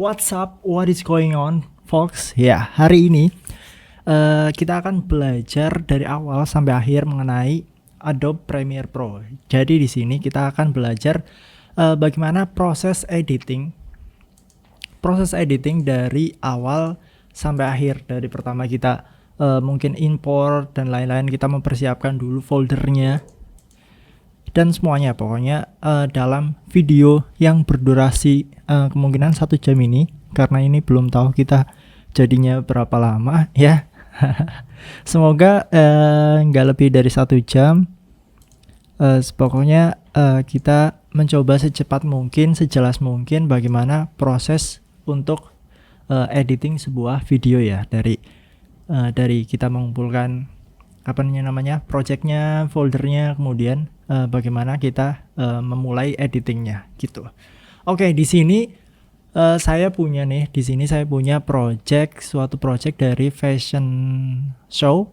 What's up? What is going on, folks? Ya, hari ini kita akan belajar dari awal sampai akhir mengenai Adobe Premiere Pro. Jadi di sini kita akan belajar bagaimana proses editing dari awal sampai akhir. Dari pertama kita mungkin import dan lain-lain, kita mempersiapkan dulu foldernya dan semuanya, pokoknya dalam video yang berdurasi kemungkinan 1 jam ini, karena ini belum tahu kita jadinya berapa lama ya. Semoga nggak lebih dari 1 jam. Pokoknya kita mencoba secepat mungkin, sejelas mungkin bagaimana proses untuk editing sebuah video ya, dari kita mengumpulkan projectnya, foldernya, kemudian bagaimana kita memulai editingnya gitu. Oke, di sini saya punya suatu project dari virtual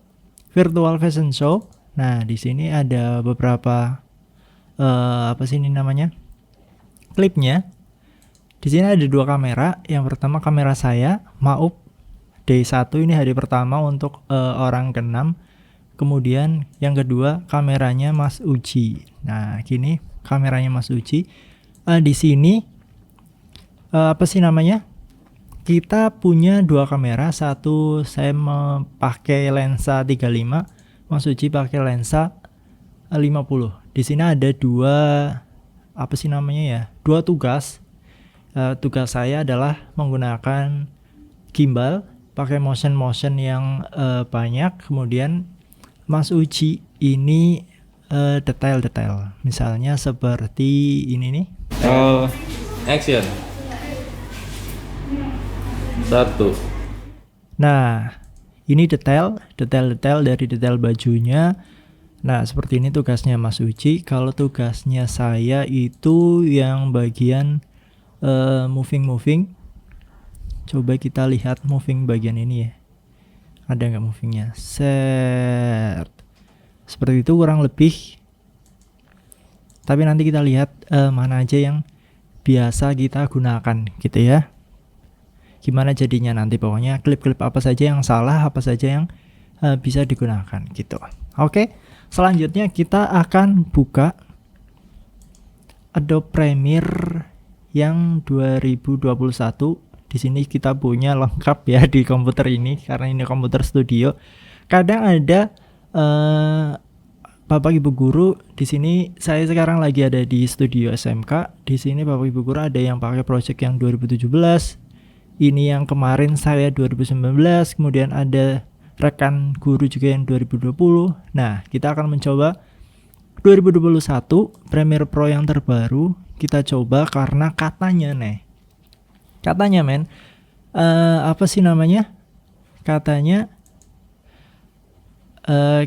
fashion show. Nah, di sini ada beberapa klipnya. Di sini ada 2 kamera. Yang pertama kamera saya, Maup D1, ini hari pertama untuk orang ke-6. Kemudian yang kedua kameranya Mas Uji. Nah, gini kameranya Mas Uji. Di sini kita punya 2 kamera. Satu saya memakai lensa 35, Mas Uji pakai lensa 50. Di sini ada dua tugas. Tugas saya adalah menggunakan gimbal, pakai motion yang banyak. Kemudian Mas Uji ini detail-detail, misalnya seperti ini nih. Action 1. Nah, ini detail dari detail bajunya. Nah, seperti ini tugasnya Mas Uji. Kalau tugasnya saya itu yang bagian moving. Coba kita lihat moving bagian ini ya. Ada nggak movingnya? Set. Seperti itu kurang lebih. Tapi nanti kita lihat mana aja yang biasa kita gunakan gitu ya. Gimana jadinya nanti, pokoknya klip-klip apa saja yang salah, apa saja yang bisa digunakan gitu. Oke, selanjutnya kita akan buka Adobe Premiere yang 2021. Di sini kita punya lengkap ya di komputer ini, karena ini komputer studio. Kadang ada Bapak Ibu guru di sini. Saya sekarang lagi ada di studio SMK. Di sini Bapak Ibu guru ada yang pakai project yang 2017. Ini yang kemarin saya 2019. Kemudian ada rekan guru juga yang 2020. Nah, kita akan mencoba 2021 Premiere Pro yang terbaru. Kita coba karena katanya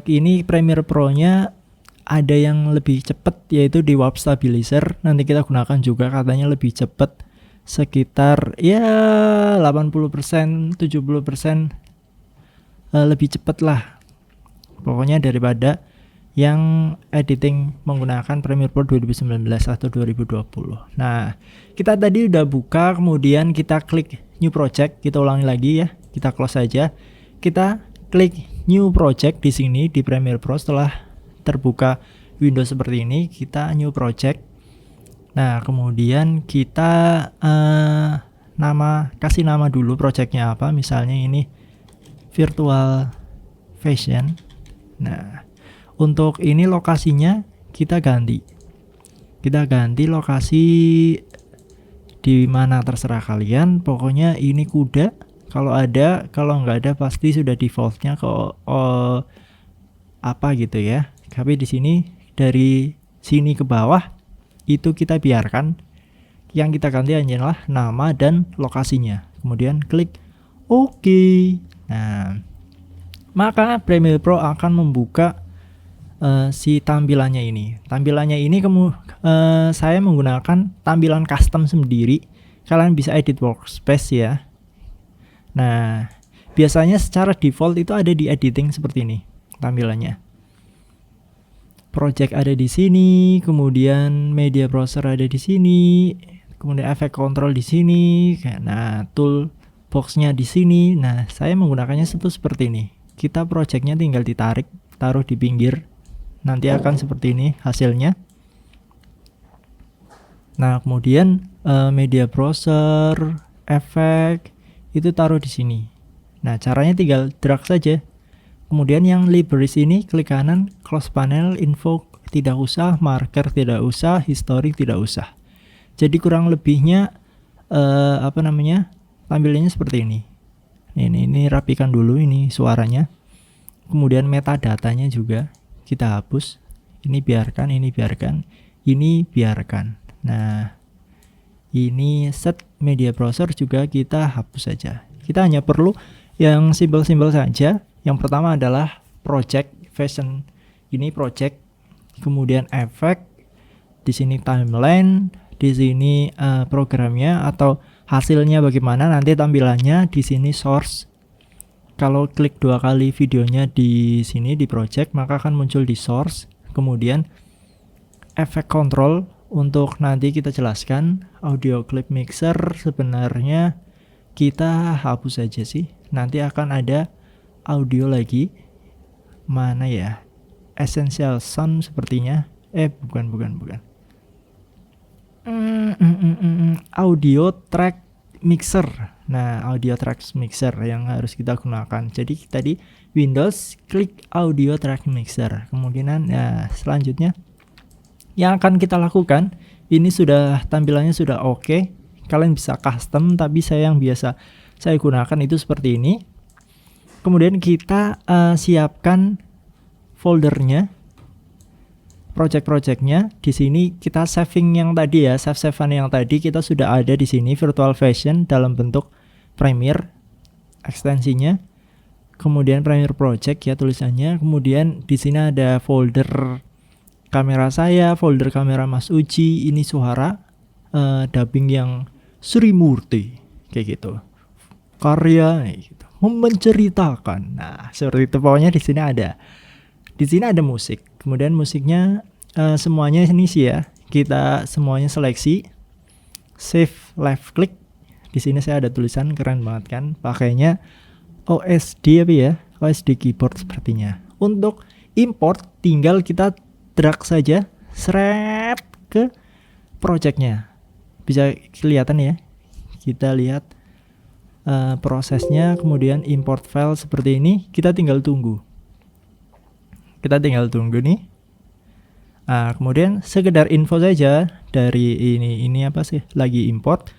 ini Premiere Pro-nya ada yang lebih cepat, yaitu di Warp Stabilizer. Nanti kita gunakan juga, katanya lebih cepat sekitar 80%, 70% lebih cepat lah pokoknya daripada yang editing menggunakan Premiere Pro 2019 atau 2020. Nah, kita tadi udah buka, kemudian kita klik New Project. Kita ulangi lagi ya, kita close saja. Kita klik New Project di sini di Premiere Pro. Setelah terbuka Windows seperti ini, kita New Project. Nah, kemudian kita kasih nama dulu projectnya apa. Misalnya ini Virtual Fashion. Nah, untuk ini lokasinya kita ganti lokasi di mana terserah kalian. Pokoknya ini kuda, kalau ada, kalau nggak ada pasti sudah defaultnya gitu ya. Tapi di sini dari sini ke bawah itu kita biarkan. Yang kita ganti hanyalah nama dan lokasinya. Kemudian klik OK. Nah, maka Premiere Pro akan membuka si tampilannya ini. Saya menggunakan tampilan custom sendiri. Kalian bisa edit workspace ya. Nah, biasanya secara default itu ada di editing seperti ini tampilannya. Project ada di sini, kemudian media browser ada di sini, kemudian efek kontrol di sini. Nah, toolbox-nya di sini. Nah, saya menggunakannya seperti ini. Kita projectnya tinggal ditarik, taruh di pinggir. Nanti akan seperti ini hasilnya. Nah, kemudian media browser, efek itu taruh di sini. Nah, caranya tinggal drag saja. Kemudian yang libraries ini klik kanan, close panel, info tidak usah, marker tidak usah, history tidak usah. Jadi kurang lebihnya tampilannya seperti ini. Ini rapikan dulu ini suaranya. Kemudian metadatanya juga kita hapus. Ini biarkan, ini biarkan, ini biarkan. Nah, ini set media browser juga kita hapus saja. Kita hanya perlu yang simbol-simbol saja. Yang pertama adalah project fashion. Ini project, kemudian efek, di sini timeline, di sini programnya atau hasilnya bagaimana nanti tampilannya, di sini source. Kalau klik 2 kali videonya di sini di project, maka akan muncul di source. Kemudian efek control untuk nanti kita jelaskan. Audio clip mixer sebenarnya kita hapus saja sih. Nanti akan ada audio lagi. Mana ya? Essential sound sepertinya. Bukan. Audio track mixer. Nah, audio track mixer yang harus kita gunakan. Jadi tadi Windows klik audio track mixer. Kemungkinan selanjutnya yang akan kita lakukan, ini sudah tampilannya sudah oke. Kalian bisa custom, tapi yang biasa saya gunakan itu seperti ini. Kemudian kita siapkan foldernya, project-projectnya. Di sini kita saving yang tadi ya, save-savean yang tadi kita sudah ada di sini, Virtual Fashion dalam bentuk Premiere ekstensinya. Kemudian Premiere Project ya tulisannya. Kemudian di sini ada folder kamera saya, folder kamera Mas Uji, ini suara dubbing yang Sri Murti kayak gitu. Karya gitu, menceritakan. Nah, seperti itu pokoknya di sini ada. Di sini ada musik. Kemudian musiknya semuanya ini sih ya. Kita semuanya seleksi. Save left click. Di sini saya ada tulisan keren banget kan. Pakainya OSD apa ya? OSD keyboard sepertinya. Untuk import tinggal kita drag saja seret ke projectnya. Bisa kelihatan ya. Kita lihat prosesnya, kemudian import file seperti ini. Kita tinggal tunggu nih. Kemudian sekedar info saja dari ini apa sih lagi import.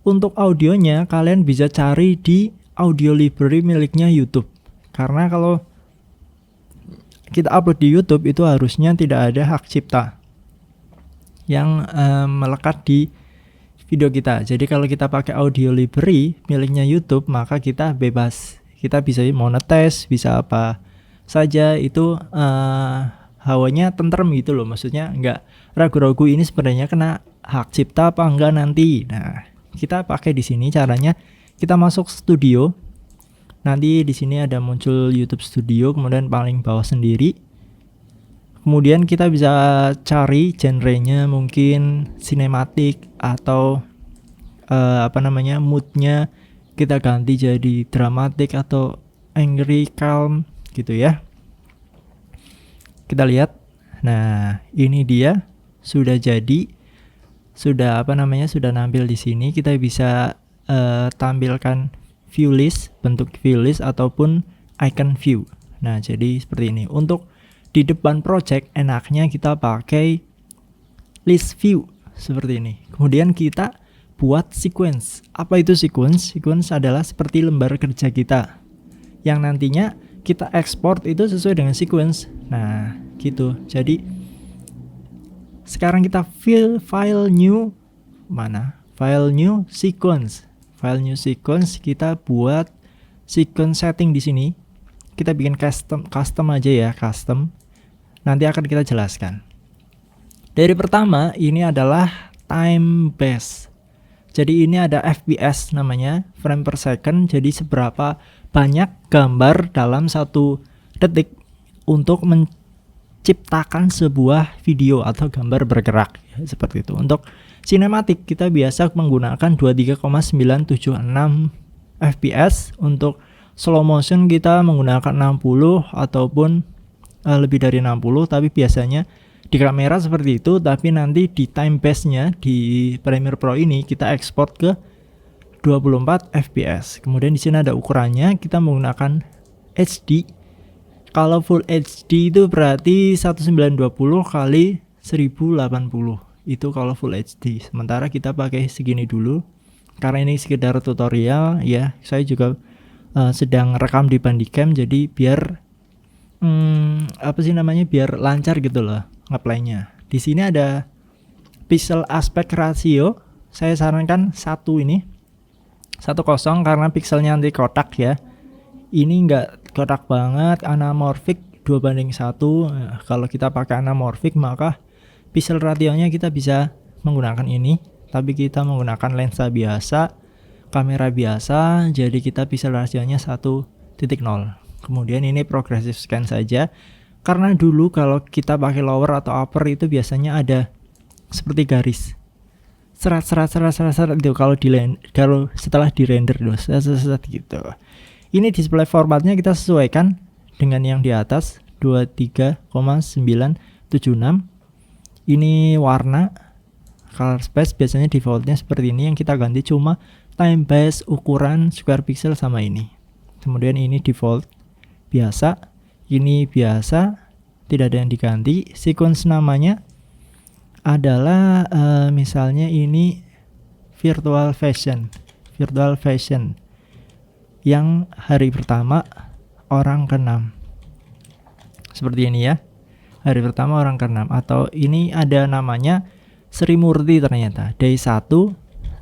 Untuk audionya kalian bisa cari di audio library miliknya YouTube. Karena kalau kita upload di YouTube itu harusnya tidak ada hak cipta yang melekat di video kita. Jadi kalau kita pakai audio library miliknya YouTube, maka kita bebas. Kita bisa monetize, bisa apa saja itu hawanya tentrem gitu loh. Maksudnya nggak ragu-ragu ini sebenarnya kena hak cipta apa enggak nanti. Nah, kita pakai di sini caranya kita masuk studio. Nanti di sini ada muncul YouTube Studio, kemudian paling bawah sendiri. Kemudian kita bisa cari genrenya mungkin sinematik atau moodnya kita ganti jadi dramatik atau angry, calm gitu ya. Kita lihat. Nah, ini dia sudah jadi, sudah nampil di sini. Kita bisa tampilkan view list, bentuk view list ataupun icon view. Nah, jadi seperti ini. Untuk di depan project enaknya kita pakai list view seperti ini. Kemudian kita buat sequence. Apa itu sequence? Sequence adalah seperti lembar kerja kita yang nantinya kita ekspor itu sesuai dengan sequence. Nah, gitu. Jadi sekarang kita file new sequence. File new sequence, kita buat sequence setting di sini. Kita bikin custom aja ya, custom. Nanti akan kita jelaskan. Dari pertama ini adalah time base. Jadi ini ada FPS namanya, frame per second. Jadi seberapa banyak gambar dalam 1 detik untuk menciptakan sebuah video atau gambar bergerak ya, seperti itu. Untuk sinematik kita biasa menggunakan 23,976 fps. Untuk slow motion kita menggunakan 60 ataupun lebih dari 60, tapi biasanya di kamera seperti itu, tapi nanti di time base-nya di Premiere Pro ini kita ekspor ke 24 fps. Kemudian di sini ada ukurannya, kita menggunakan HD. Kalau full HD itu berarti 1920 kali 1080. Itu kalau full HD. Sementara kita pakai segini dulu karena ini sekedar tutorial ya. Saya juga sedang rekam di Bandicam, jadi biar biar lancar gitu loh nge-play-nya. Di sini ada pixel aspect ratio. Saya sarankan 10 karena pixelnya nanti kotak ya. Ini enggak kotak banget, anamorphic 2:1. Kalau kita pakai anamorphic maka pixel ratio-nya kita bisa menggunakan ini, tapi kita menggunakan lensa biasa, kamera biasa, jadi kita pixel ratio-nya 1.0. Kemudian ini progressive scan saja. Karena dulu kalau kita pakai lower atau upper itu biasanya ada seperti garis serat itu kalau setelah di render gitu. Ini display formatnya kita sesuaikan dengan yang di atas 23,976. Ini warna color space biasanya defaultnya seperti ini, yang kita ganti cuma time base, ukuran, square pixel sama ini. Kemudian ini default biasa, ini biasa, tidak ada yang diganti. Sequence namanya adalah misalnya ini virtual fashion yang hari pertama orang ke-6 seperti ini ya, hari pertama orang ke-6. Atau ini ada namanya Sri Murti, ternyata day 1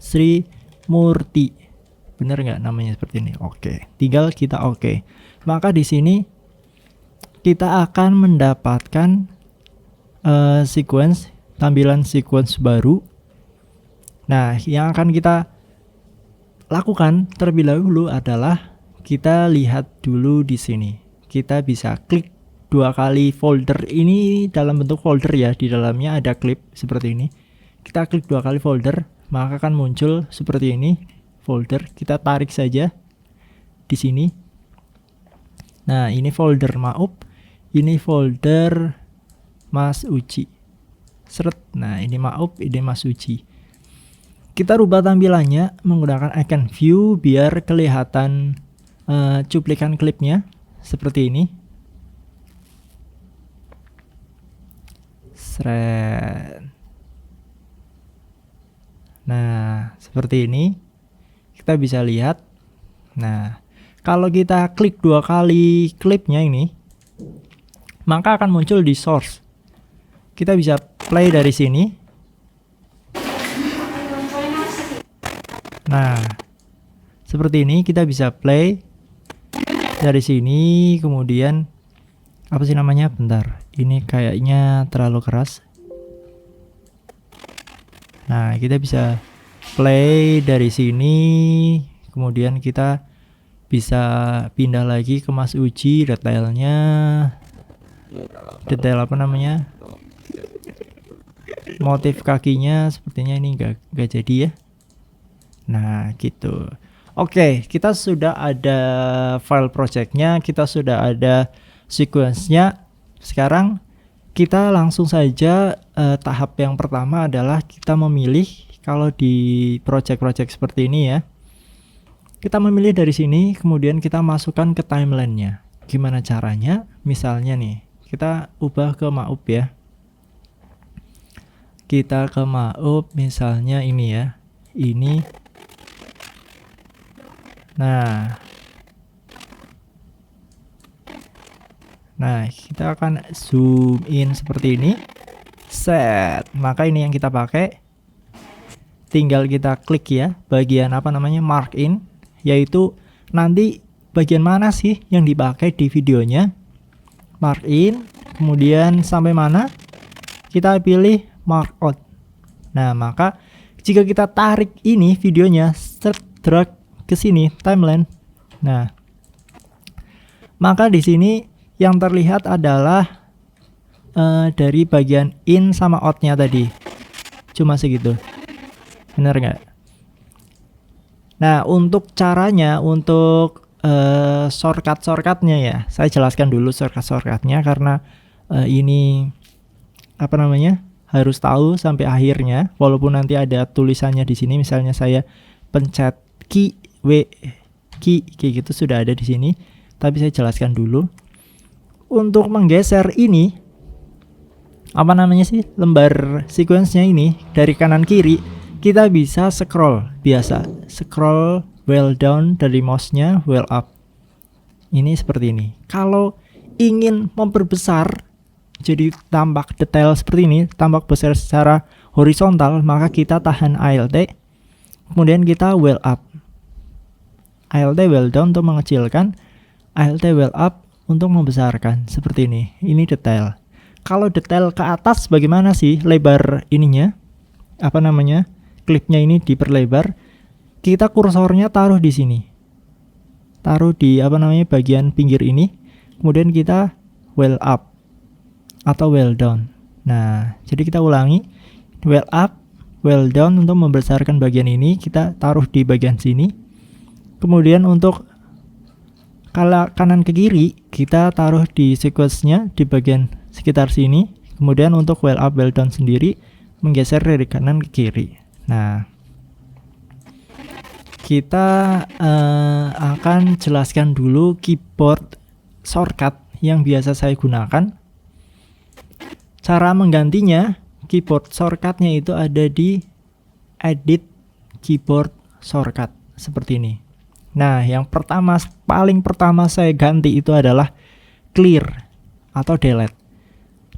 Sri Murti, bener nggak namanya seperti ini? Oke, tinggal kita oke. Maka di sini kita akan mendapatkan tampilan sequence baru. Nah, yang akan kita lakukan terlebih dahulu adalah kita lihat dulu di sini. Kita bisa klik 2 kali folder ini dalam bentuk folder ya, di dalamnya ada klip seperti ini. Kita klik 2 kali folder, maka akan muncul seperti ini folder. Kita tarik saja di sini. Nah, ini folder Maup, ini folder Mas Uci. Seret. Nah, ini Maup, ini Mas Uci. Kita rubah tampilannya menggunakan icon view biar kelihatan cuplikan klipnya seperti ini. Nah, seperti ini kita bisa lihat. Nah, kalau kita klik 2 kali klipnya ini, maka akan muncul di source. Kita bisa play dari sini. Nah, seperti ini kita bisa play dari sini. Kemudian apa sih namanya? Bentar, ini kayaknya terlalu keras. Nah, kita bisa play dari sini. Kemudian kita bisa pindah lagi ke Mas Uci, detailnya, detail apa namanya, motif kakinya sepertinya ini gak jadi ya. Nah, gitu. Oke, kita sudah ada file projectnya, kita sudah ada sequence-nya. Sekarang kita langsung saja tahap yang pertama adalah kita memilih. Kalau di project-project seperti ini ya, kita memilih dari sini, kemudian kita masukkan ke timeline-nya. Gimana caranya? Misalnya nih, kita ubah ke Maup ya. Kita ke Maup, misalnya ini ya, ini. Nah, kita akan zoom in seperti ini. Set. Maka ini yang kita pakai. Tinggal kita klik ya, bagian apa namanya, mark in, yaitu nanti bagian mana sih yang dipakai di videonya. Mark in, kemudian sampai mana, kita pilih mark out. Nah, maka jika kita tarik ini videonya, drag ke sini timeline. Nah, maka di sini yang terlihat adalah dari bagian in sama out-nya tadi. Cuma segitu. Benar nggak? Nah, untuk caranya, untuk shortcut-shortcutnya ya, saya jelaskan dulu shortcut-shortcutnya karena ini apa namanya, harus tahu sampai akhirnya. Walaupun nanti ada tulisannya di sini, misalnya saya pencet key kayak gitu sudah ada di sini, tapi saya jelaskan dulu. Untuk menggeser ini apa namanya sih, lembar sequence-nya ini dari kanan kiri, kita bisa scroll biasa, scroll well down dari mouse-nya, well up. Ini seperti ini. Kalau ingin memperbesar jadi tampak detail seperti ini, tampak besar secara horizontal, maka kita tahan Alt, kemudian kita well up. Alt well down untuk mengecilkan, Alt well up untuk membesarkan, seperti ini. Ini detail. Kalau detail ke atas bagaimana sih lebar ininya? Apa namanya? Klipnya ini diperlebar. Kita kursornya taruh di sini. Taruh di apa namanya, bagian pinggir ini. Kemudian kita well up atau well down. Nah, jadi kita ulangi. Well up, well down untuk membesarkan bagian ini, kita taruh di bagian sini. Kemudian untuk kanan ke kiri, kita taruh di sequence-nya di bagian sekitar sini. Kemudian untuk well up, well down sendiri menggeser dari kanan ke kiri. Nah, kita akan jelaskan dulu keyboard shortcut yang biasa saya gunakan. Cara menggantinya, keyboard shortcutnya itu ada di edit keyboard shortcut seperti ini. Nah, yang paling pertama saya ganti itu adalah clear atau delete.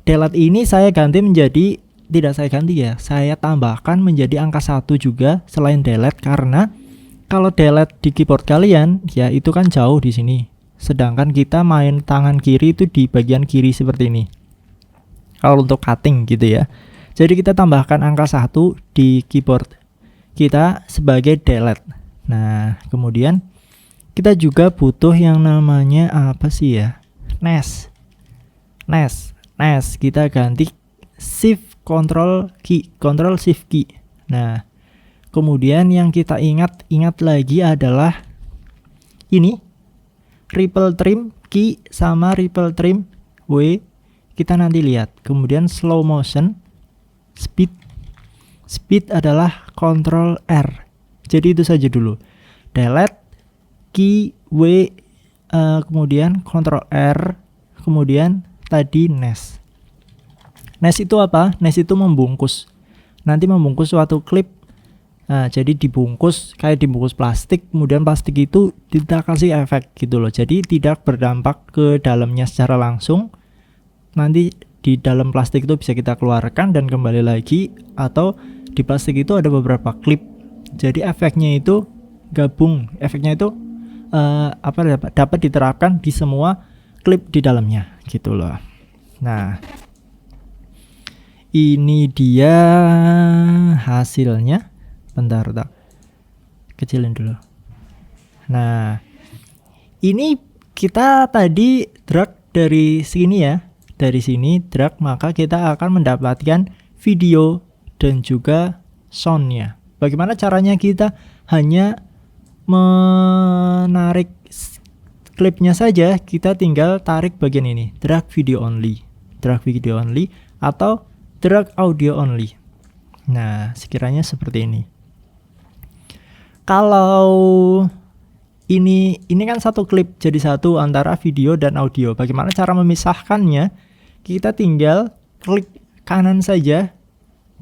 Delete ini saya ganti menjadi, tidak saya ganti ya, saya tambahkan menjadi angka 1 juga selain delete, karena kalau delete di keyboard kalian ya itu kan jauh di sini. Sedangkan kita main tangan kiri itu di bagian kiri seperti ini. Kalau untuk cutting gitu ya. Jadi kita tambahkan angka 1 di keyboard kita sebagai delete. Nah, kemudian kita juga butuh yang namanya apa sih ya? Nes. Kita ganti shift control key, control shift key. Nah, kemudian yang kita ingat lagi adalah ini ripple trim key sama ripple trim W. Kita nanti lihat. Kemudian slow motion, speed adalah Ctrl R. Jadi itu saja dulu. Delete, key W, kemudian Ctrl R, kemudian tadi nes. Nes itu apa? Nes itu membungkus. Nanti membungkus suatu klip. Nah, jadi dibungkus kayak dibungkus plastik, kemudian plastik itu kita kasih efek gitu loh. Jadi tidak berdampak ke dalamnya secara langsung. Nanti di dalam plastik itu bisa kita keluarkan dan kembali lagi, atau di plastik itu ada beberapa klip. Jadi efeknya itu gabung, efeknya itu dapat diterapkan di semua klip di dalamnya gitu loh. Nah, ini dia hasilnya. Bentar, kecilin dulu. Nah, ini kita tadi drag dari sini ya. Dari sini drag, maka kita akan mendapatkan video dan juga soundnya. Bagaimana caranya? Kita hanya menarik klipnya saja, kita tinggal tarik bagian ini, drag video only atau drag audio only. Nah, sekiranya seperti ini. Kalau ini kan satu klip jadi satu antara video dan audio. Bagaimana cara memisahkannya? Kita tinggal klik kanan saja,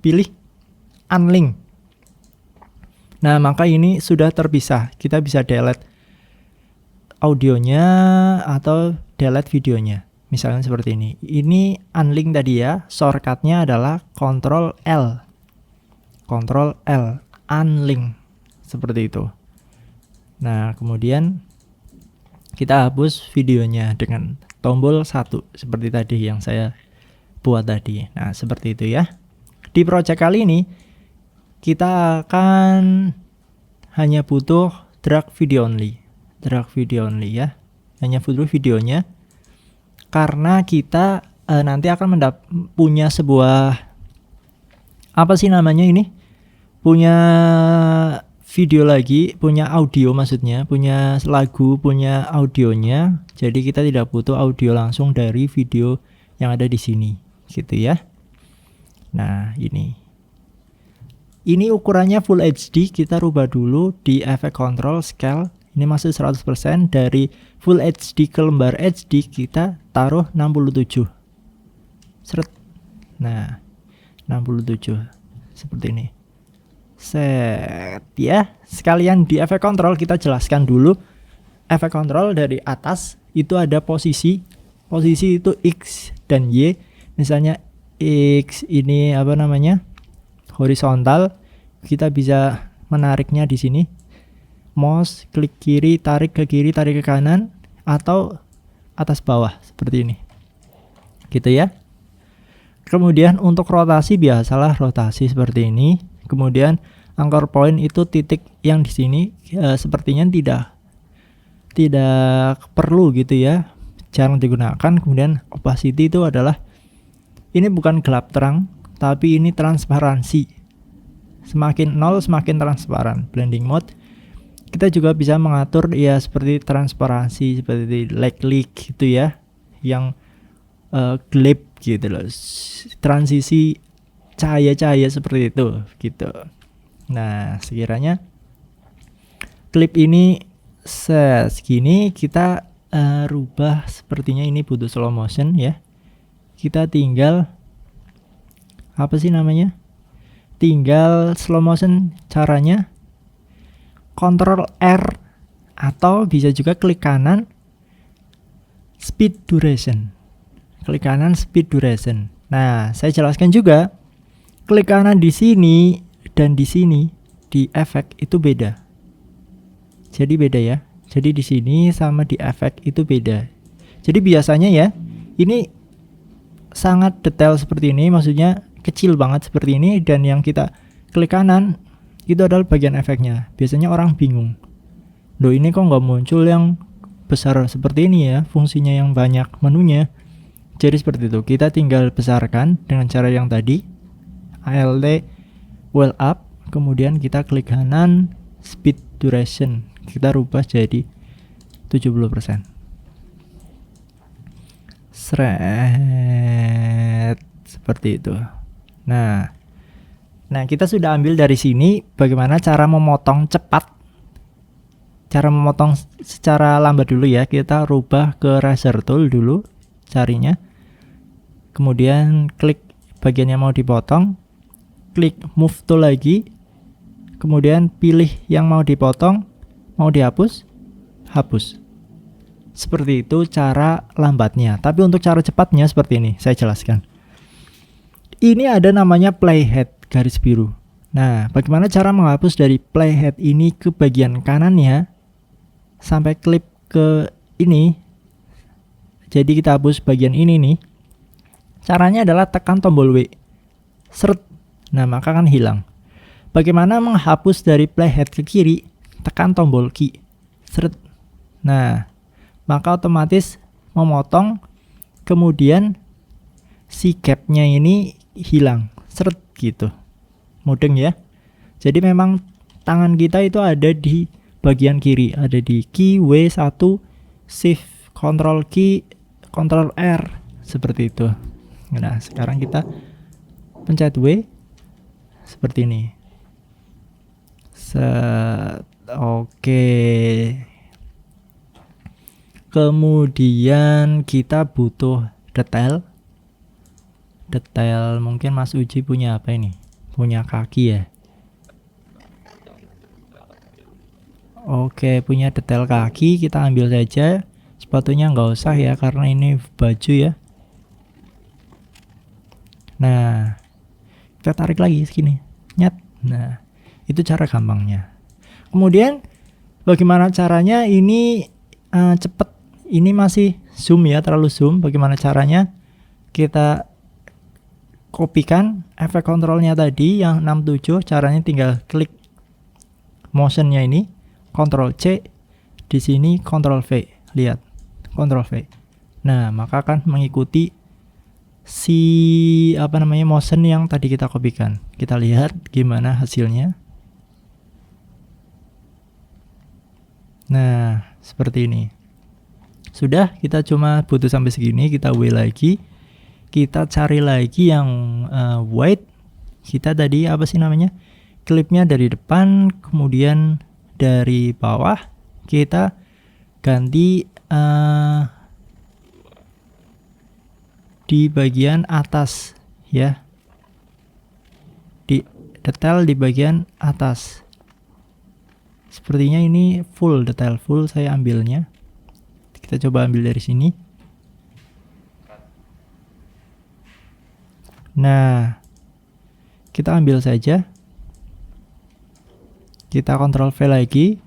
pilih unlink. Nah, maka ini sudah terpisah. Kita bisa delete audionya atau delete videonya. Misalnya seperti ini. Ini unlink tadi ya. Shortcutnya adalah Ctrl L, unlink. Seperti itu. Nah, kemudian kita hapus videonya dengan tombol 1 seperti tadi yang saya buat tadi. Nah, seperti itu ya. Di project kali ini kita akan hanya butuh drag video only ya. Hanya butuh videonya, karena kita nanti akan punya sebuah apa sih namanya ini? punya video lagi, punya audio maksudnya, punya lagu, punya audionya. Jadi kita tidak butuh audio langsung dari video yang ada di sini, gitu ya. Nah, ini ukurannya Full HD, kita rubah dulu di efek control scale. Ini masih 100%, dari Full HD ke lembar HD kita taruh 67. Seret. Nah, 67 seperti ini. Set ya. Sekalian di efek control kita jelaskan dulu. Efek control dari atas itu ada posisi. Posisi itu X dan Y. Misalnya X ini apa namanya? Horizontal. Kita bisa menariknya di sini. Mouse klik kiri, tarik ke kiri, tarik ke kanan, atau atas bawah seperti ini. Gitu ya. Kemudian untuk rotasi biasalah rotasi seperti ini. Kemudian anchor point itu titik yang di sini, sepertinya tidak perlu gitu ya, jarang digunakan. Kemudian opacity itu adalah, ini bukan gelap terang, tapi ini transparansi. Semakin nol semakin transparan. Blending mode kita juga bisa mengatur ya seperti transparansi, seperti light gitu ya, yang gelap gitu loh, transisi cahaya-cahaya seperti itu gitu. Nah, sekiranya klip ini segini, kita rubah, sepertinya ini butuh slow motion ya. Kita tinggal apa sih namanya? Tinggal slow motion, caranya Ctrl R atau bisa juga klik kanan speed duration. Klik kanan speed duration. Nah, saya jelaskan juga. Klik kanan di sini dan di sini di efek itu beda. Jadi beda ya. Jadi di sini sama di efek itu beda. Jadi biasanya ya, ini sangat detail seperti ini, maksudnya kecil banget seperti ini, dan yang kita klik kanan itu adalah bagian efeknya. Biasanya orang bingung. Loh, ini kok nggak muncul yang besar seperti ini ya, fungsinya yang banyak menunya. Jadi seperti itu. Kita tinggal besarkan dengan cara yang tadi. ALT well up, kemudian kita klik kanan speed duration, kita rubah jadi 70%. Seret, seperti itu. Nah, kita sudah ambil dari sini bagaimana cara memotong cepat. Cara memotong secara lambat dulu ya, kita rubah ke razor tool dulu carinya. Kemudian klik bagian yang mau dipotong, klik move tool lagi, kemudian pilih yang mau dipotong, mau dihapus, hapus. Seperti itu cara lambatnya. Tapi untuk cara cepatnya seperti ini, saya jelaskan. Ini ada namanya playhead garis biru. Nah, bagaimana cara menghapus dari playhead ini ke bagian kanannya sampai klip ke ini? Jadi kita hapus bagian ini nih. Caranya adalah tekan tombol W. Seret. Nah, maka kan hilang. Bagaimana menghapus dari playhead ke kiri? Tekan tombol key. Seret. Nah, maka otomatis memotong, kemudian si gapnya ini hilang. Seret gitu. Mudeng ya. Jadi memang tangan kita itu ada di bagian kiri. Ada di key W1, shift, control key, control R. Seperti itu. Nah, sekarang kita pencet W. Seperti ini. Oke. Kemudian kita butuh detail. Detail mungkin Mas Uji punya apa ini? Punya kaki ya. Oke, punya detail kaki, kita ambil saja. Sepatunya nggak usah ya, karena ini baju ya. Nah, kita tarik lagi segini, nyet. Nah, itu cara gampangnya. Kemudian bagaimana caranya ini cepet? Ini masih zoom ya, terlalu zoom. Bagaimana caranya? Kita kopikan efek kontrolnya tadi yang 67. Caranya tinggal klik motionnya ini, Ctrl C, di sini Ctrl V. Lihat, Ctrl V. Nah, maka akan mengikuti si motion yang tadi kita kopikan. Kita lihat gimana hasilnya. Nah, seperti ini. Sudah, kita cuma butuh sampai segini. Kita W lagi. Kita cari lagi yang white. Kita tadi klipnya dari depan, kemudian dari bawah kita ganti di bagian atas ya, di detail di bagian atas. Sepertinya ini full, detail full saya ambilnya. Kita coba ambil dari sini. Nah, kita ambil saja. Kita Ctrl V lagi.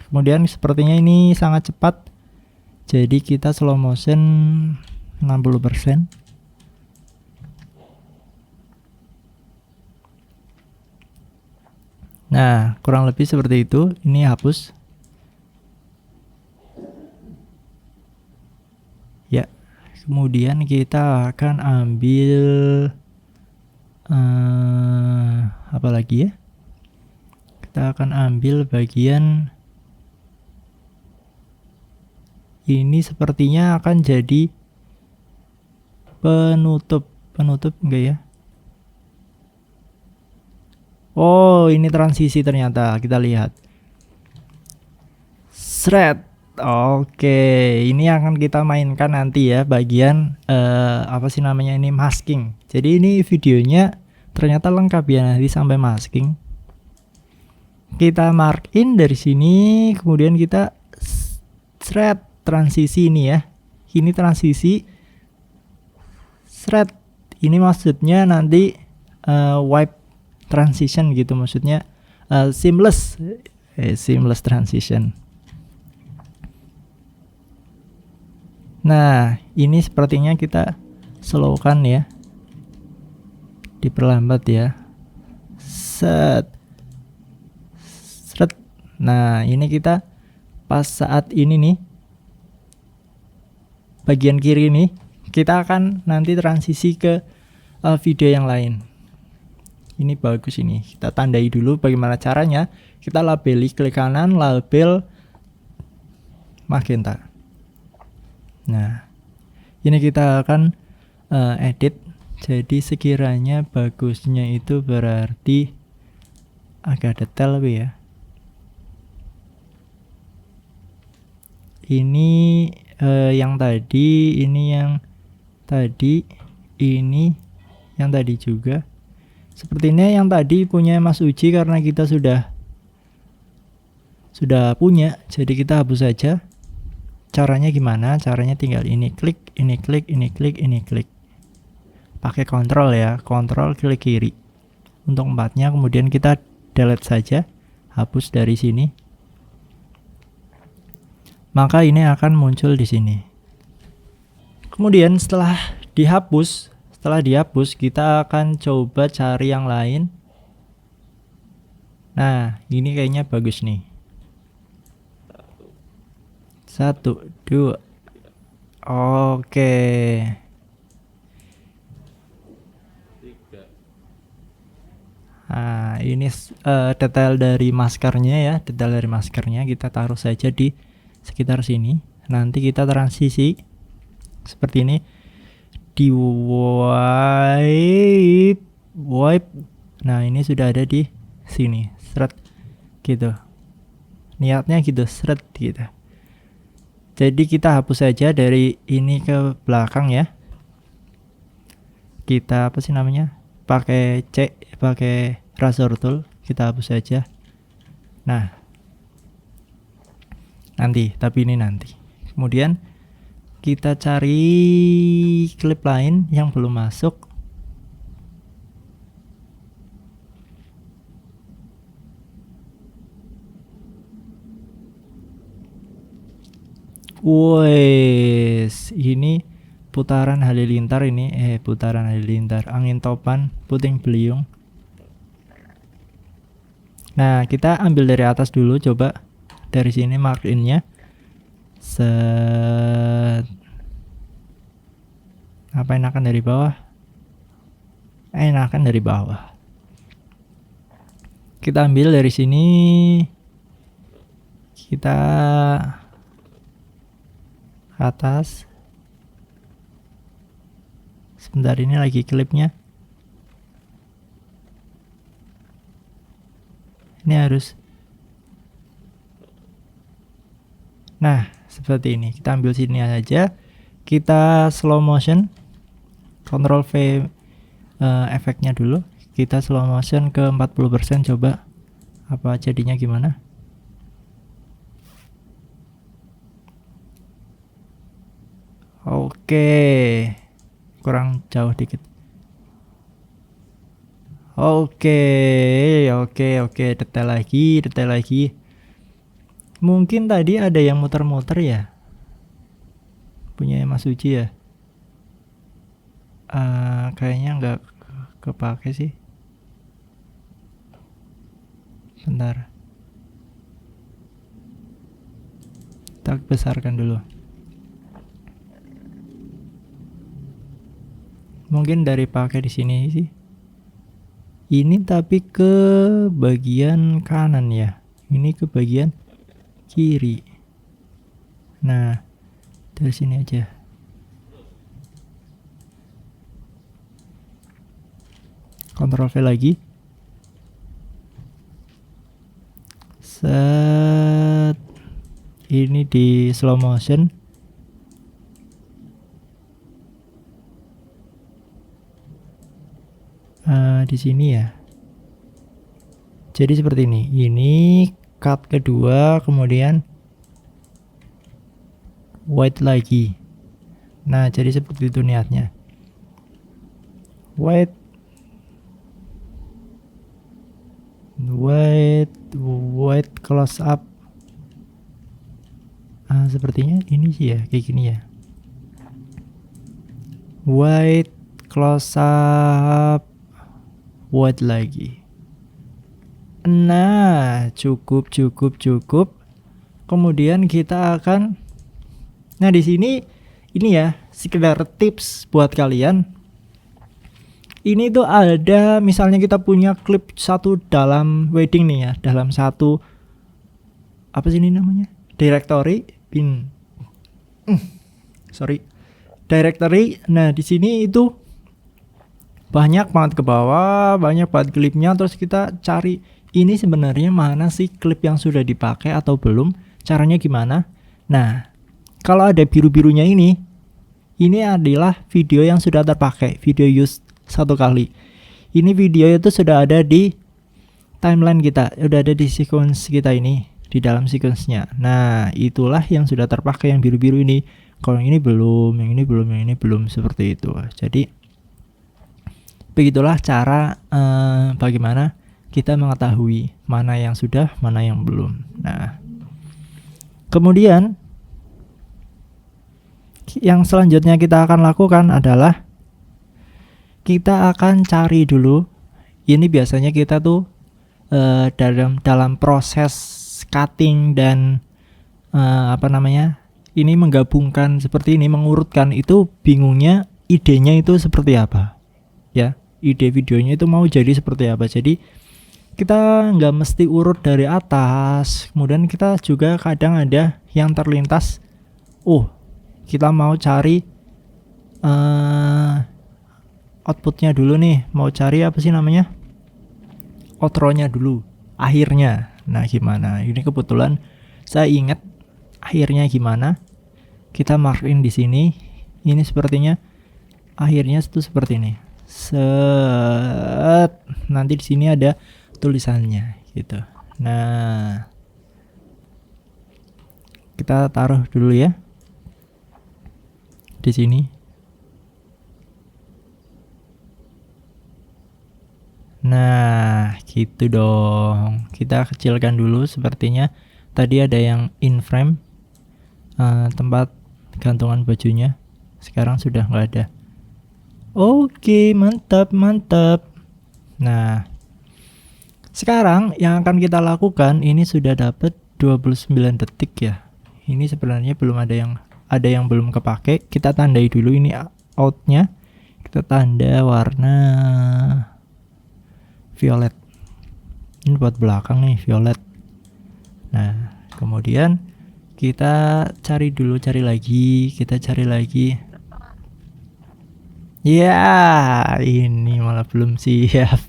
Kemudian sepertinya ini sangat cepat. Jadi kita slow motion 60%. Nah, kurang lebih seperti itu. Ini hapus. Ya, kemudian kita akan ambil apa lagi ya? Kita akan ambil bagian ini, sepertinya akan jadi penutup enggak ya? Oh, ini transisi ternyata. Kita lihat. Shred. Oke, ini akan kita mainkan nanti ya bagian ini masking. Jadi ini videonya ternyata lengkap ya, nanti sampai masking. Kita mark in dari sini, kemudian kita shred transisi ini ya. Ini transisi shred. Ini maksudnya nanti wipe transition gitu, maksudnya seamless transition. Nah, ini sepertinya kita slowkan ya, diperlambat ya. Set. Nah, ini kita pas saat ini nih, bagian kiri nih, kita akan nanti transisi ke video yang lain. Ini bagus ini. Kita tandai dulu bagaimana caranya. Kita labeli, klik kanan, label magenta. Nah, ini kita akan edit. Jadi sekiranya bagusnya itu berarti agak detail lebih ya. Ini yang tadi, ini yang tadi, ini yang tadi juga. Sepertinya yang tadi punya Mas Uji karena kita sudah punya, jadi kita hapus saja. Caranya gimana? Caranya tinggal ini klik, ini klik, ini klik, ini klik. Pakai kontrol ya, kontrol klik kiri. Untuk empatnya, kemudian kita delete saja, hapus dari sini. Maka ini akan muncul di sini. Kemudian setelah dihapus kita akan coba cari yang lain. Nah, ini kayaknya bagus nih. 1, 2. Oke. Nah, ini detail dari maskernya ya, detail dari maskernya kita taruh saja di sekitar sini. Nanti kita transisi seperti ini, di wipe. Nah, ini sudah ada di sini, shred gitu. Niatnya gitu, shred gitu. Jadi kita hapus saja dari ini ke belakang ya. Kita pakai C, pakai razor tool, kita hapus saja. Nah, tapi ini nanti. Kemudian kita cari klip lain yang belum masuk. Wes, ini putaran halilintar ini, putaran halilintar, angin topan, puting beliung. Nah, kita ambil dari atas dulu, coba dari sini mark in-nya. Set. Apa enakan dari bawah? Enakan dari bawah. Kita ambil dari sini. Kita atas. Sebentar, ini lagi klipnya. Ini harus. Nah, seperti ini. Kita ambil sini aja. Kita slow motion. Ctrl V efeknya dulu. Kita slow motion ke 40%, coba apa jadinya gimana. Oke, kurang jauh dikit. Oke, detail lagi. Mungkin tadi ada yang muter-muter ya, punya Mas Uci ya. Kayaknya nggak kepake sih. Bentar, kita besarkan dulu. Mungkin dari pakai di sini sih. Ini tapi ke bagian kanan ya. Ini ke bagian kiri. Nah, dari sini aja. Ctrl V lagi. Set. Ini di slow motion. Di sini ya. Jadi seperti ini. Ini cut kedua, kemudian white lagi. Nah, jadi seperti itu niatnya. White close up. Sepertinya ini sih ya, kayak gini ya. White close up, white lagi. Nah, cukup. Kemudian kita akan, nah di sini ini ya sekedar tips buat kalian. Ini tuh ada, misalnya kita punya klip satu dalam wedding nih ya, dalam satu apa sih ini namanya? Directory directory. Nah, di sini itu banyak banget ke bawah, banyak banget klipnya. Terus kita cari ini sebenarnya mana sih klip yang sudah dipakai atau belum, caranya gimana. Nah, kalau ada biru-birunya ini adalah video yang sudah terpakai, video use satu kali. Ini video itu sudah ada di timeline kita, udah ada di sequence kita ini, di dalam sequence-nya. Nah, itulah yang sudah terpakai, yang biru-biru ini. Kalau yang ini belum, yang ini belum, seperti itu. Jadi begitulah cara bagaimana kita mengetahui mana yang sudah, mana yang belum. Nah, kemudian yang selanjutnya kita akan lakukan adalah kita akan cari dulu. Ini biasanya kita tuh dalam proses cutting dan ini menggabungkan seperti ini, mengurutkan itu bingungnya idenya itu seperti apa ya, ide videonya itu mau jadi seperti apa. Jadi kita nggak mesti urut dari atas. Kemudian kita juga kadang ada yang terlintas, kita mau cari outputnya dulu nih, mau cari apa sih namanya, outro-nya dulu, akhirnya. Nah, gimana? Ini kebetulan saya ingat akhirnya gimana. Kita markin di sini. Ini sepertinya akhirnya itu seperti ini. Set. Nanti di sini ada tulisannya gitu. Nah, kita taruh dulu ya di sini. Nah, gitu dong. Kita kecilkan dulu sepertinya. Tadi ada yang in frame, tempat gantungan bajunya. Sekarang sudah nggak ada. Oke, mantap. Nah, sekarang yang akan kita lakukan, ini sudah dapat 29 detik ya. Ini sebenarnya belum ada yang belum kepake. Kita tandai dulu ini outnya kita tanda warna violet. Ini buat belakang nih, violet. Nah, kemudian kita cari lagi. Ya, ini malah belum siap.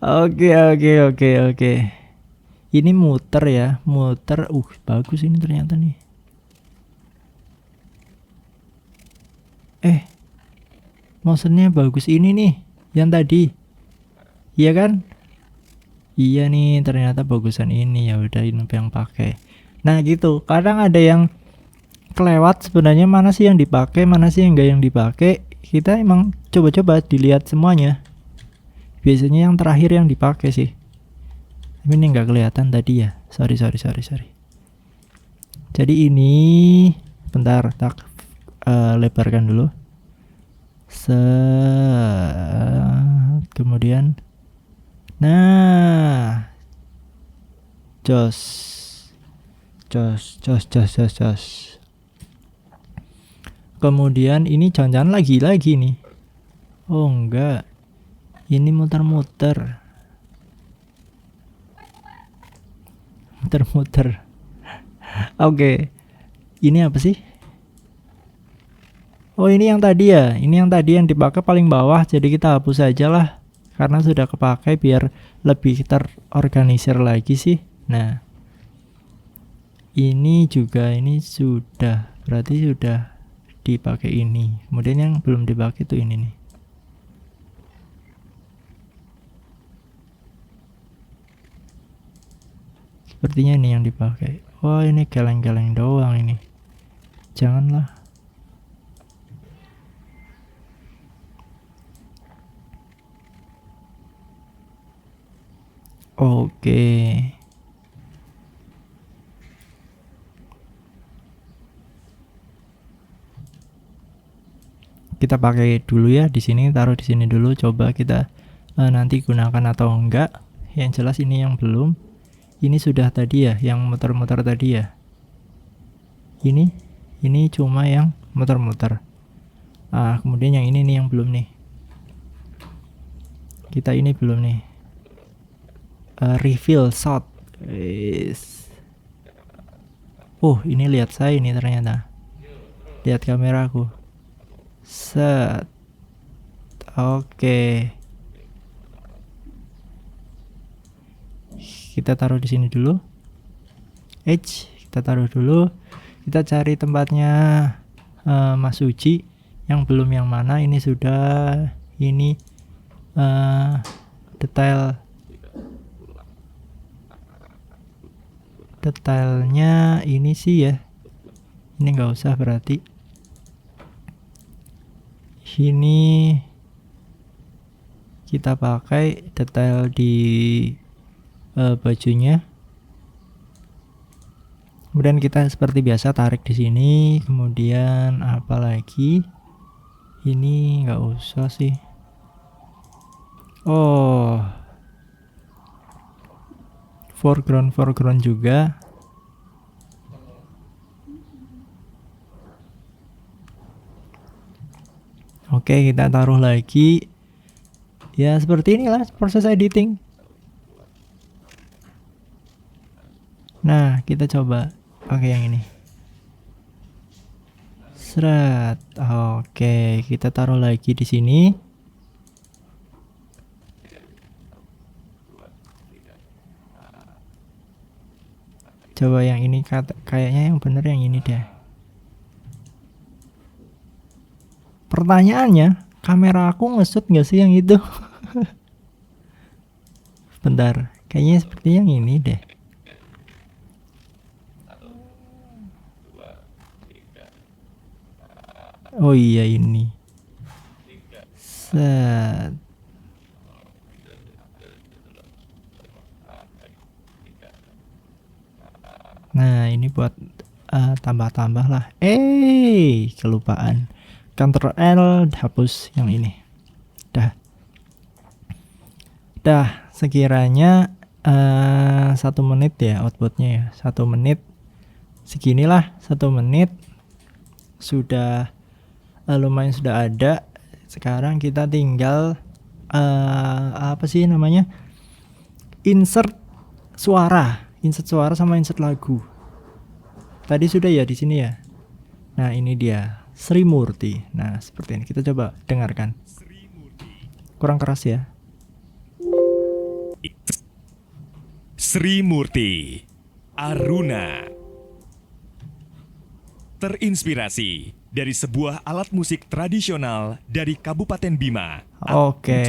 Oke. Ini muter ya, muter. Bagus ini ternyata nih. Motionnya bagus ini nih, yang tadi. Iya kan? Iya nih, ternyata bagusan ini. Ya udah, ini yang pakai. Nah gitu, kadang ada yang kelewat sebenarnya, mana sih yang dipakai, mana sih yang enggak yang dipakai. Kita emang coba-coba dilihat semuanya. Biasanya yang terakhir yang dipakai sih. Tapi ini nggak kelihatan tadi ya. Sorry. Jadi ini bentar, tak lebarkan dulu. Kemudian nah, jos. Kemudian ini jangan-jangan lagi nih. Oh enggak, ini muter-muter. Oke. Ini apa sih? Oh, ini yang tadi ya. Ini yang tadi yang dipakai paling bawah. Jadi kita hapus aja lah, karena sudah kepakai, biar lebih terorganisir lagi sih. Nah, ini juga, ini sudah, berarti sudah dipakai ini. Kemudian yang belum dipakai tuh ini nih. Sepertinya ini yang dipakai. Wah, ini geleng-geleng doang ini. Janganlah. Oke. Kita pakai dulu ya di sini, taruh di sini dulu, coba kita nanti gunakan atau enggak. Yang jelas ini yang belum. Ini sudah tadi ya, yang muter-muter tadi ya. Ini cuma yang muter-muter. Kemudian yang ini nih yang belum nih. Kita ini belum nih. Refill shot. Ini lihat saya ini ternyata. Lihat kameraku. Set. Oke. Kita taruh di sini dulu. Kita taruh dulu. Kita cari tempatnya Mas Uci. Yang belum yang mana? Ini sudah. Ini detailnya ini sih ya. Ini nggak usah berarti. Ini kita pakai detail di bajunya. Kemudian kita seperti biasa tarik di sini. Kemudian apa lagi? Ini nggak usah sih. Foreground juga. Oke, kita taruh lagi. Ya seperti inilah proses editing. Nah, kita coba pakai yang ini. Seret. Oke, kita taruh lagi di sini. Coba yang ini, kayaknya yang bener yang ini deh. Pertanyaannya, kamera aku nge-shoot nggak sih yang itu? Bentar, kayaknya seperti yang ini deh. Oh iya ini. Set. Nah ini buat tambah-tambah lah. Kelupaan. Ctrl L, hapus yang ini. Dah sekiranya 1 menit ya outputnya ya. 1 menit seginilah, 1 menit sudah lumayan sudah ada. Sekarang kita tinggal apa sih namanya, insert suara sama insert lagu. Tadi sudah ya di sini ya. Nah ini dia Sri Murti. Nah seperti ini, kita coba dengarkan. Kurang keras ya. Sri Murti Aruna terinspirasi dari sebuah alat musik tradisional dari Kabupaten Bima. Oke,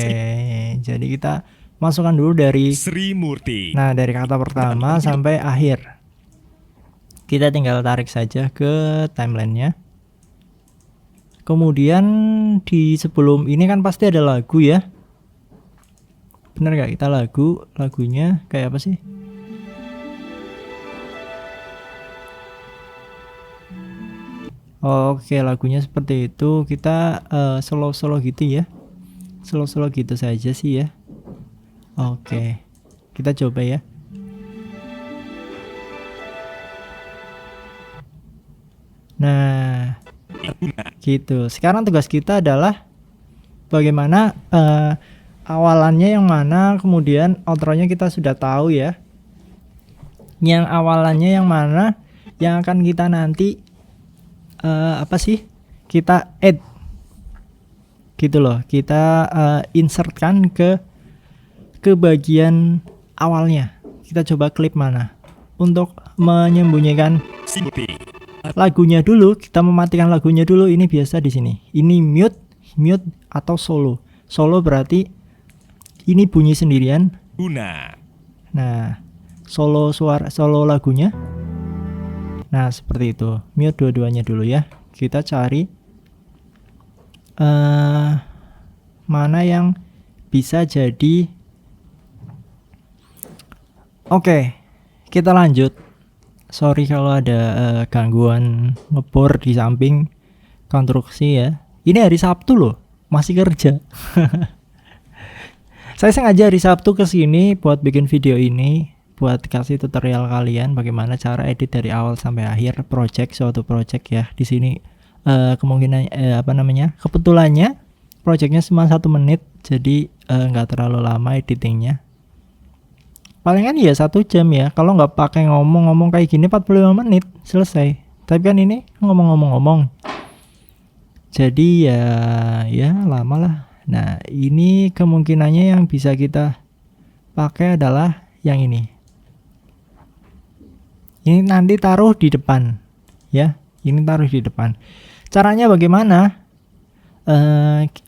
jadi kita masukkan dulu dari Sri Murti. Nah, dari kata pertama sampai akhir. Kita tinggal tarik saja ke timelinenya. Kemudian di sebelum ini kan pasti ada lagu ya. Bener gak kita lagunya kayak apa sih? Oke, lagunya seperti itu. Kita slow-slow gitu ya. Slow-slow gitu saja sih ya. Oke, kita coba ya. Nah, gitu. Sekarang tugas kita adalah bagaimana awalannya yang mana, kemudian outro-nya kita sudah tahu ya. Yang awalannya yang mana, yang akan kita nanti apa sih? Kita add gitu loh. Kita insertkan ke bagian awalnya. Kita coba klip mana. Untuk menyembunyikan lagunya dulu, kita mematikan lagunya dulu. Ini biasa di sini. Ini mute atau solo. Solo berarti ini bunyi sendirian. Nah, solo lagunya. Nah, seperti itu. Mute dua-duanya dulu ya. Kita cari mana yang bisa jadi. Oke, kita lanjut. Sorry kalau ada gangguan ngebor di samping konstruksi ya. Ini hari Sabtu loh, masih kerja. Saya sengaja hari Sabtu kesini buat bikin video ini, buat kasih tutorial kalian bagaimana cara edit dari awal sampai akhir suatu project ya. Di sini kemungkinan kebetulannya projectnya cuma 1 menit, jadi nggak terlalu lama editingnya. Palingan ya 1 jam ya. Kalau nggak pakai ngomong kayak gini 45 menit selesai. Tapi kan ini ngomong. Jadi ya lama lah. Nah ini kemungkinannya yang bisa kita pakai adalah yang ini. Ini nanti taruh di depan ya. Ini taruh di depan. Caranya bagaimana?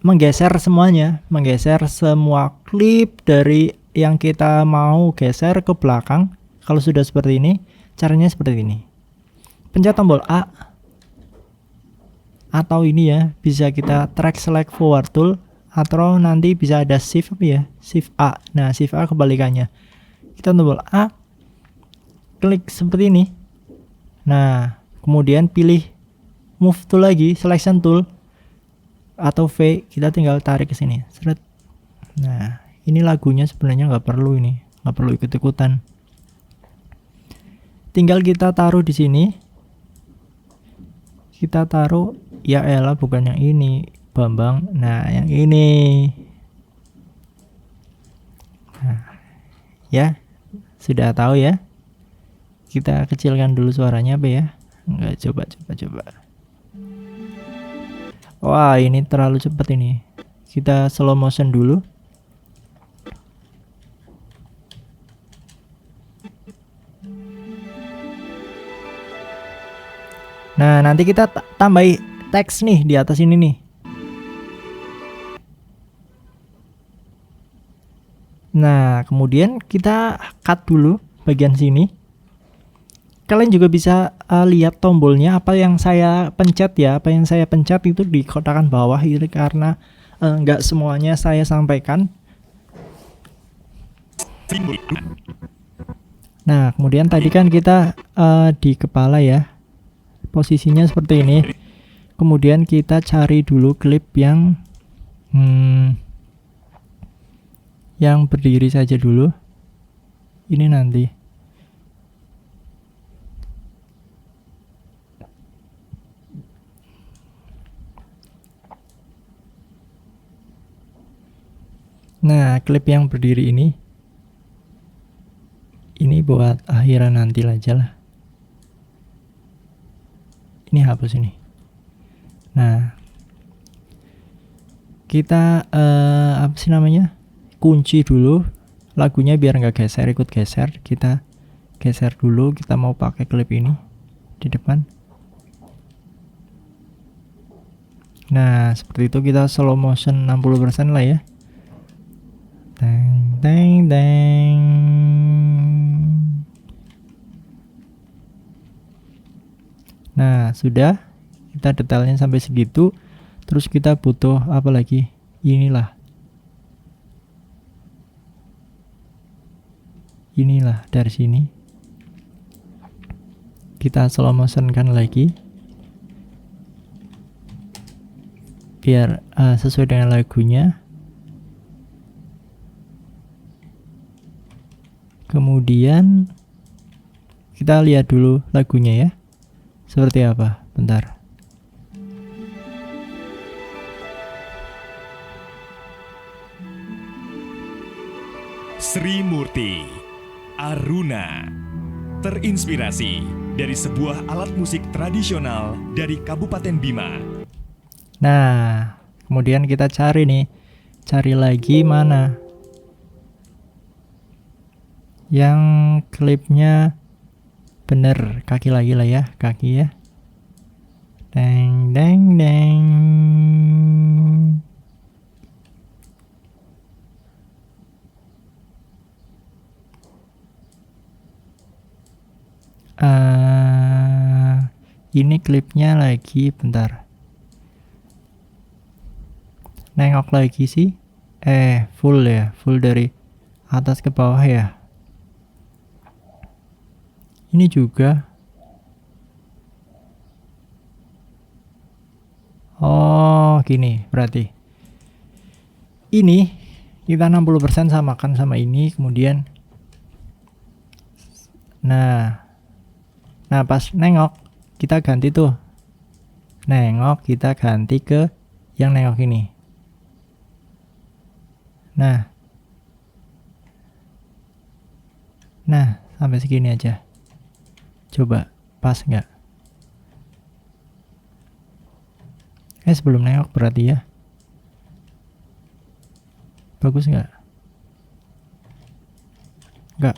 Menggeser semuanya, menggeser semua klip dari yang kita mau geser ke belakang. Kalau sudah seperti ini, caranya seperti ini. Pencet tombol A, atau ini ya, bisa kita track select forward tool, atau nanti bisa ada shift shift A. Nah, shift A kebalikannya. Kita tombol A, klik seperti ini. Nah, kemudian pilih move tool lagi, selection tool atau V, kita tinggal tarik ke sini. Seret. Nah, ini lagunya sebenarnya nggak perlu ikut-ikutan. Tinggal kita taruh di sini. Kita taruh, ya elah bukan yang ini, Bambang. Nah, yang ini. Nah, ya, sudah tahu ya. Kita kecilkan dulu suaranya apa ya? Enggak, coba. Wah, ini terlalu cepat ini. Kita slow motion dulu. Nah, nanti kita tambahi teks nih di atas ini nih. Nah, kemudian kita cut dulu bagian sini. Kalian juga bisa lihat tombolnya, apa yang saya pencet ya. Apa yang saya pencet itu di kotakan bawah itu karena nggak semuanya saya sampaikan. Nah, kemudian tadi kan kita di kepala ya. Posisinya seperti ini. Kemudian kita cari dulu klip yang berdiri saja dulu. Ini nanti. Nah, klip yang berdiri ini buat akhiran nanti aja lah. Ini hapus ini. Nah, kita apa sih namanya? Kunci dulu lagunya biar nggak geser, ikut geser. Kita geser dulu, kita mau pakai klip ini di depan. Nah, seperti itu kita slow motion 60% lah ya. Teng teng teng. Nah, sudah. Kita detailnya sampai segitu. Terus kita butuh apa lagi? Inilah dari sini. Kita slow motion kan lagi. Biar sesuai dengan lagunya. Kemudian kita lihat dulu lagunya ya. Seperti apa? Bentar. Sri Murti, Aruna, terinspirasi dari sebuah alat musik tradisional dari Kabupaten Bima. Nah, kemudian kita cari lagi mana yang klipnya bener, kaki lagi lah ya, kaki ya. Deng deng deng. Ini klipnya lagi, bentar. Nengok lagi sih. Full ya, full dari atas ke bawah ya. Ini juga. Oh, gini berarti. Ini kita 60% samakan sama ini, kemudian Nah, pas nengok kita ganti tuh. Nengok kita ganti ke yang nengok ini. Nah, sampai segini aja. Coba pas nggak? Sebelum nengok berarti ya. Bagus nggak? Nggak.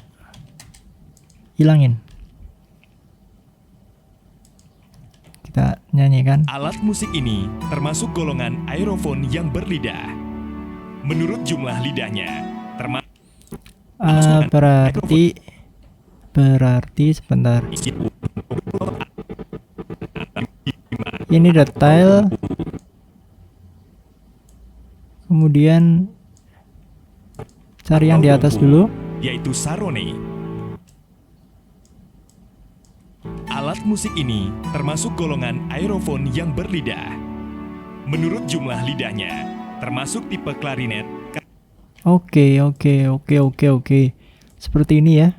Hilangin. Kita nyanyikan. Alat musik ini termasuk golongan aerofon yang berlidah. Menurut jumlah lidahnya, berarti sebentar. Ini detail. Kemudian cari yang di atas dulu, yaitu sarone. Alat musik ini termasuk golongan aerofon yang berlidah. Menurut jumlah lidahnya, termasuk tipe klarinet. Oke. Seperti ini ya.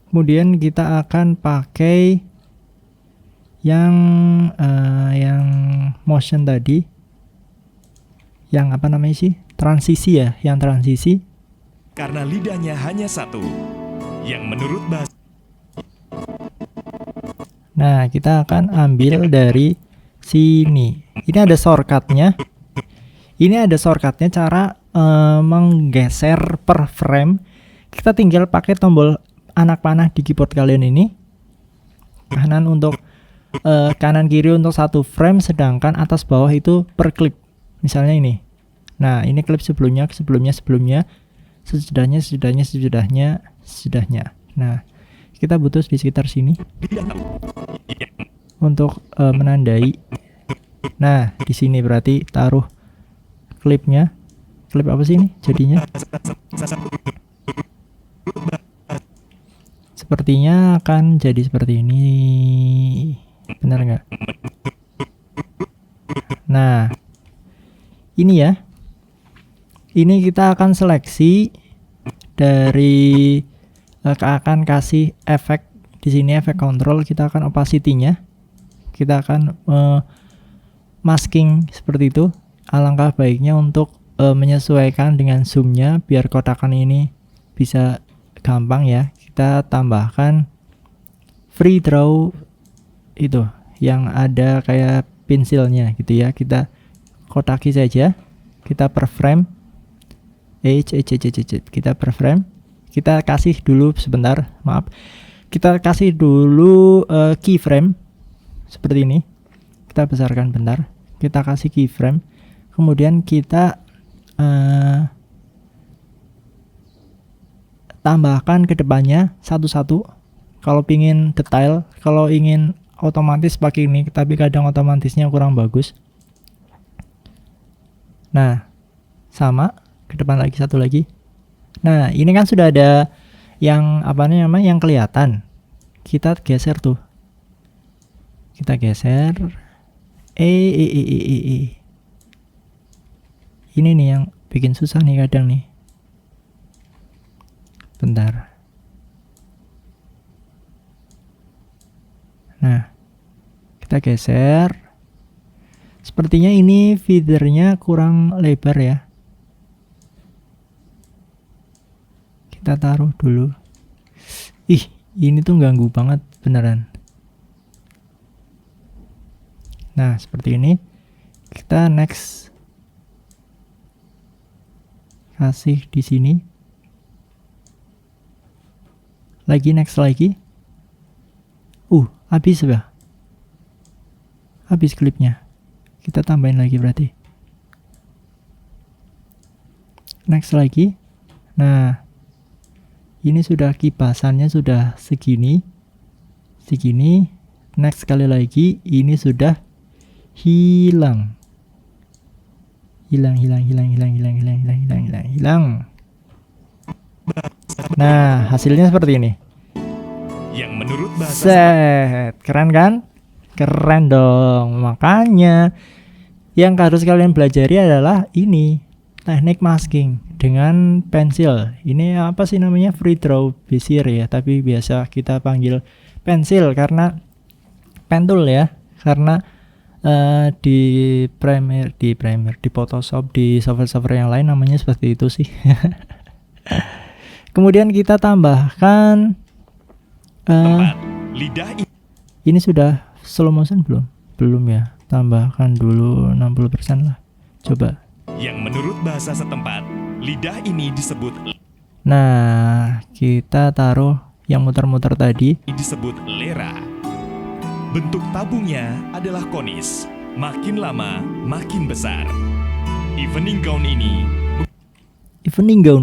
Kemudian kita akan pakai yang motion tadi. Yang apa namanya sih? Transisi ya, yang transisi. Karena lidahnya hanya satu. Yang menurut bahasa. Nah, kita akan ambil dari sini. Ini ada shortcutnya. Cara menggeser per frame. Kita tinggal pakai tombol anak panah di keyboard kalian ini. Kanan untuk kanan kiri untuk satu frame, sedangkan atas bawah itu per klip. Misalnya ini. Nah, ini klip sebelumnya, sesudahnya. Nah, kita butuh di sekitar sini untuk menandai. Nah, di sini berarti taruh klipnya. Klip apa sih ini jadinya? Sepertinya akan jadi seperti ini. Benar nggak? Nah, ini ya. Ini kita akan seleksi dari akan kasih efek di sini, efek control. Kita akan opacity-nya. Kita akan masking seperti itu. Alangkah baiknya untuk menyesuaikan dengan zoomnya biar kotakan ini bisa gampang ya, kita tambahkan free draw itu yang ada kayak pensilnya gitu ya. Kita kotaki saja, kita per frame, kita per frame, kita kasih dulu sebentar, maaf, kita kasih dulu keyframe seperti ini. Kita besarkan bentar, kita kasih keyframe, kemudian kita tambahkan ke depannya satu-satu. Kalau pingin detail, kalau ingin otomatis pakai ini, tapi kadang otomatisnya kurang bagus. Nah, sama ke depan lagi, satu lagi. Nah, ini kan sudah ada yang apa namanya yang kelihatan. Kita geser tuh. Kita geser. Ini nih yang bikin susah nih kadang nih. Bentar. Nah, kita geser. Sepertinya ini feedernya kurang lebar ya. Kita taruh dulu. Ih, ini tuh ganggu banget beneran. Nah, seperti ini. Kita next. Kasih di sini. Lagi next lagi. Habis sudah. Habis klipnya. Kita tambahin lagi berarti. Next lagi. Nah, ini sudah kipasannya sudah segini. Segini. Next sekali lagi. Ini sudah hilang. Hilang. Nah, hasilnya seperti ini. Yang menurut bahasa Set, keren kan? Keren dong. Makanya yang harus kalian pelajari adalah ini, teknik masking dengan pensil. Ini apa sih namanya? Free draw bezier ya, tapi biasa kita panggil pensil karena pen tool ya. Karena di Premiere, di Photoshop, di software-software yang lain namanya seperti itu sih. Kemudian kita tambahkan tempat lidah ini sudah slow motion belum? Belum ya. Tambahkan dulu 60% lah. Coba. yang menurut bahasa setempat, lidah ini disebut Nah, kita taruh yang muter-muter tadi. disebut lera. Bentuk tabungnya adalah konis. Makin lama, makin besar. Evening gown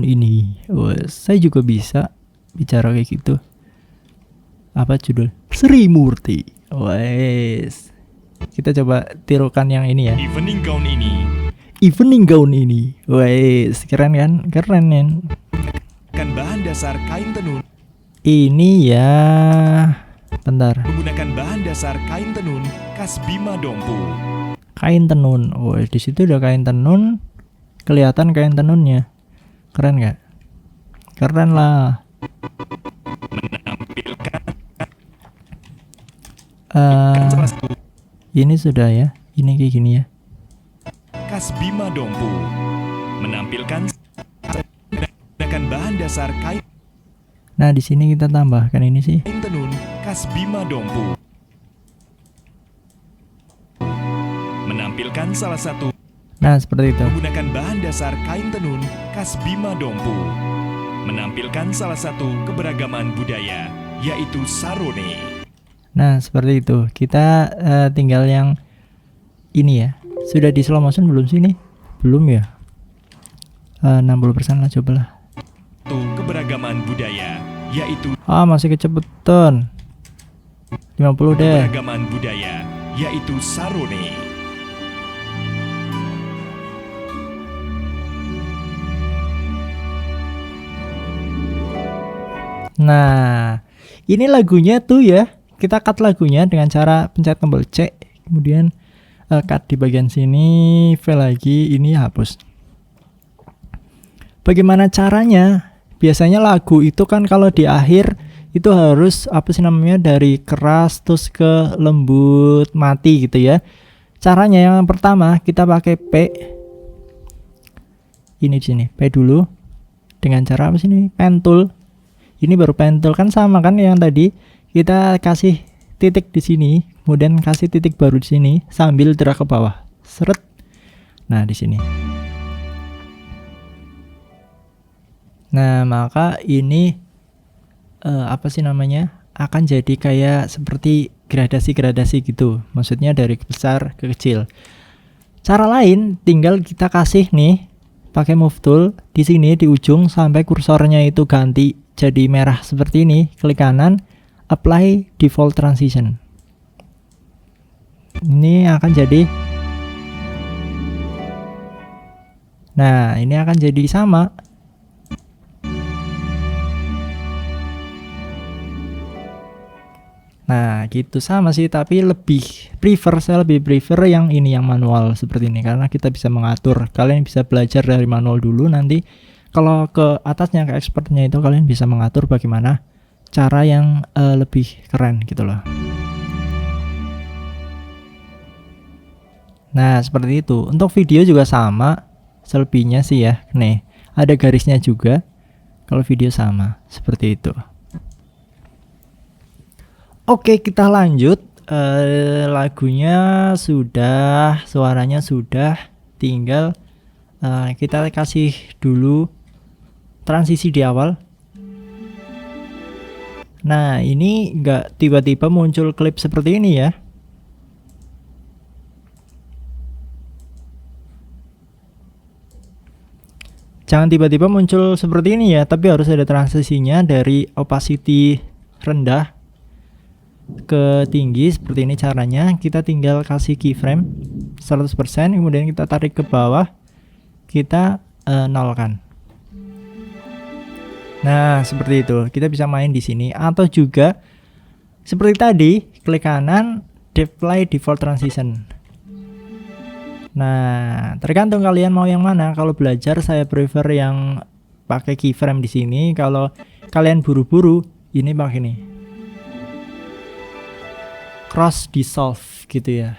ini Wah, saya juga bisa bicara kayak gitu. Apa judul? Sri Murti. Wes. Kita coba tirukan yang ini ya. evening gown ini Wes, keren kan? Keren kan? kan bahan dasar kain tenun. Ini ya. Bentar. Menggunakan bahan dasar kain tenun khas Bima Dompu. Kain tenun. Wah, di situ udah kain tenun. Kelihatan kain tenunnya. Keren nggak? Keren lah. Menampilkan Eh, salah satu ini sudah ya. Ini kayak gini ya. khas Bima Dompu. Menampilkan menggunakan bahan dasar kain Nah, di sini kita tambahkan ini sih. tenun khas Bima Dompu. Menampilkan salah satu Nah, seperti itu. menggunakan bahan dasar kain tenun khas Bima Dompu. Menampilkan salah satu keberagaman budaya, yaitu sarone. Nah, seperti itu. Kita tinggal yang ini ya. Sudah di slow motion belum sih nih? Belum ya? 60% lah, cobalah. Itu keberagaman budaya, yaitu Masih kecepetan. 50 deh. keberagaman budaya, yaitu sarone. Nah, ini lagunya tuh ya. Kita cut lagunya dengan cara pencet tombol C. Kemudian cut di bagian sini, file lagi, ini hapus. Bagaimana caranya? Biasanya lagu itu kan kalau di akhir itu harus apa sih namanya, dari keras terus ke lembut mati gitu ya. Caranya yang pertama kita pakai P. ini di sini. P dulu dengan cara apa sih ini? Pen tool. Ini baru pen tool, kan sama kan yang tadi kita kasih titik di sini, kemudian kasih titik baru di sini sambil drag ke bawah. Seret. Nah, di sini. Nah, maka ini apa sih namanya? Akan jadi kayak seperti gradasi-gradasi gitu. Maksudnya dari besar ke kecil. Cara lain tinggal kita kasih nih pakai move tool di sini di ujung sampai kursornya itu ganti jadi merah seperti ini, klik kanan, apply default transition. Ini akan jadi, nah ini akan jadi sama. Nah gitu sama sih, tapi saya lebih prefer yang ini, yang manual seperti ini, karena kita bisa mengatur. Kalian bisa belajar dari manual dulu, nanti kalau ke atasnya, ke expertnya itu kalian bisa mengatur bagaimana cara yang lebih keren gitu loh. Nah seperti itu. Untuk video juga sama selebihnya sih ya. Nih ada garisnya juga. Kalau video sama seperti itu. Oke, kita lanjut. Lagunya sudah, suaranya sudah, tinggal kita kasih dulu transisi di awal. Nah ini nggak tiba-tiba muncul klip seperti ini ya. Jangan tiba-tiba muncul seperti ini ya, tapi harus ada transisinya dari opacity rendah ke tinggi seperti ini caranya. Kita tinggal kasih keyframe 100%, kemudian kita tarik ke bawah, kita nolkan. Nah seperti itu, kita bisa main di sini, atau juga seperti tadi klik kanan, apply default transition. Nah tergantung kalian mau yang mana. Kalau belajar saya prefer yang pakai keyframe di sini. Kalau kalian buru-buru, ini pakai nih cross dissolve gitu ya.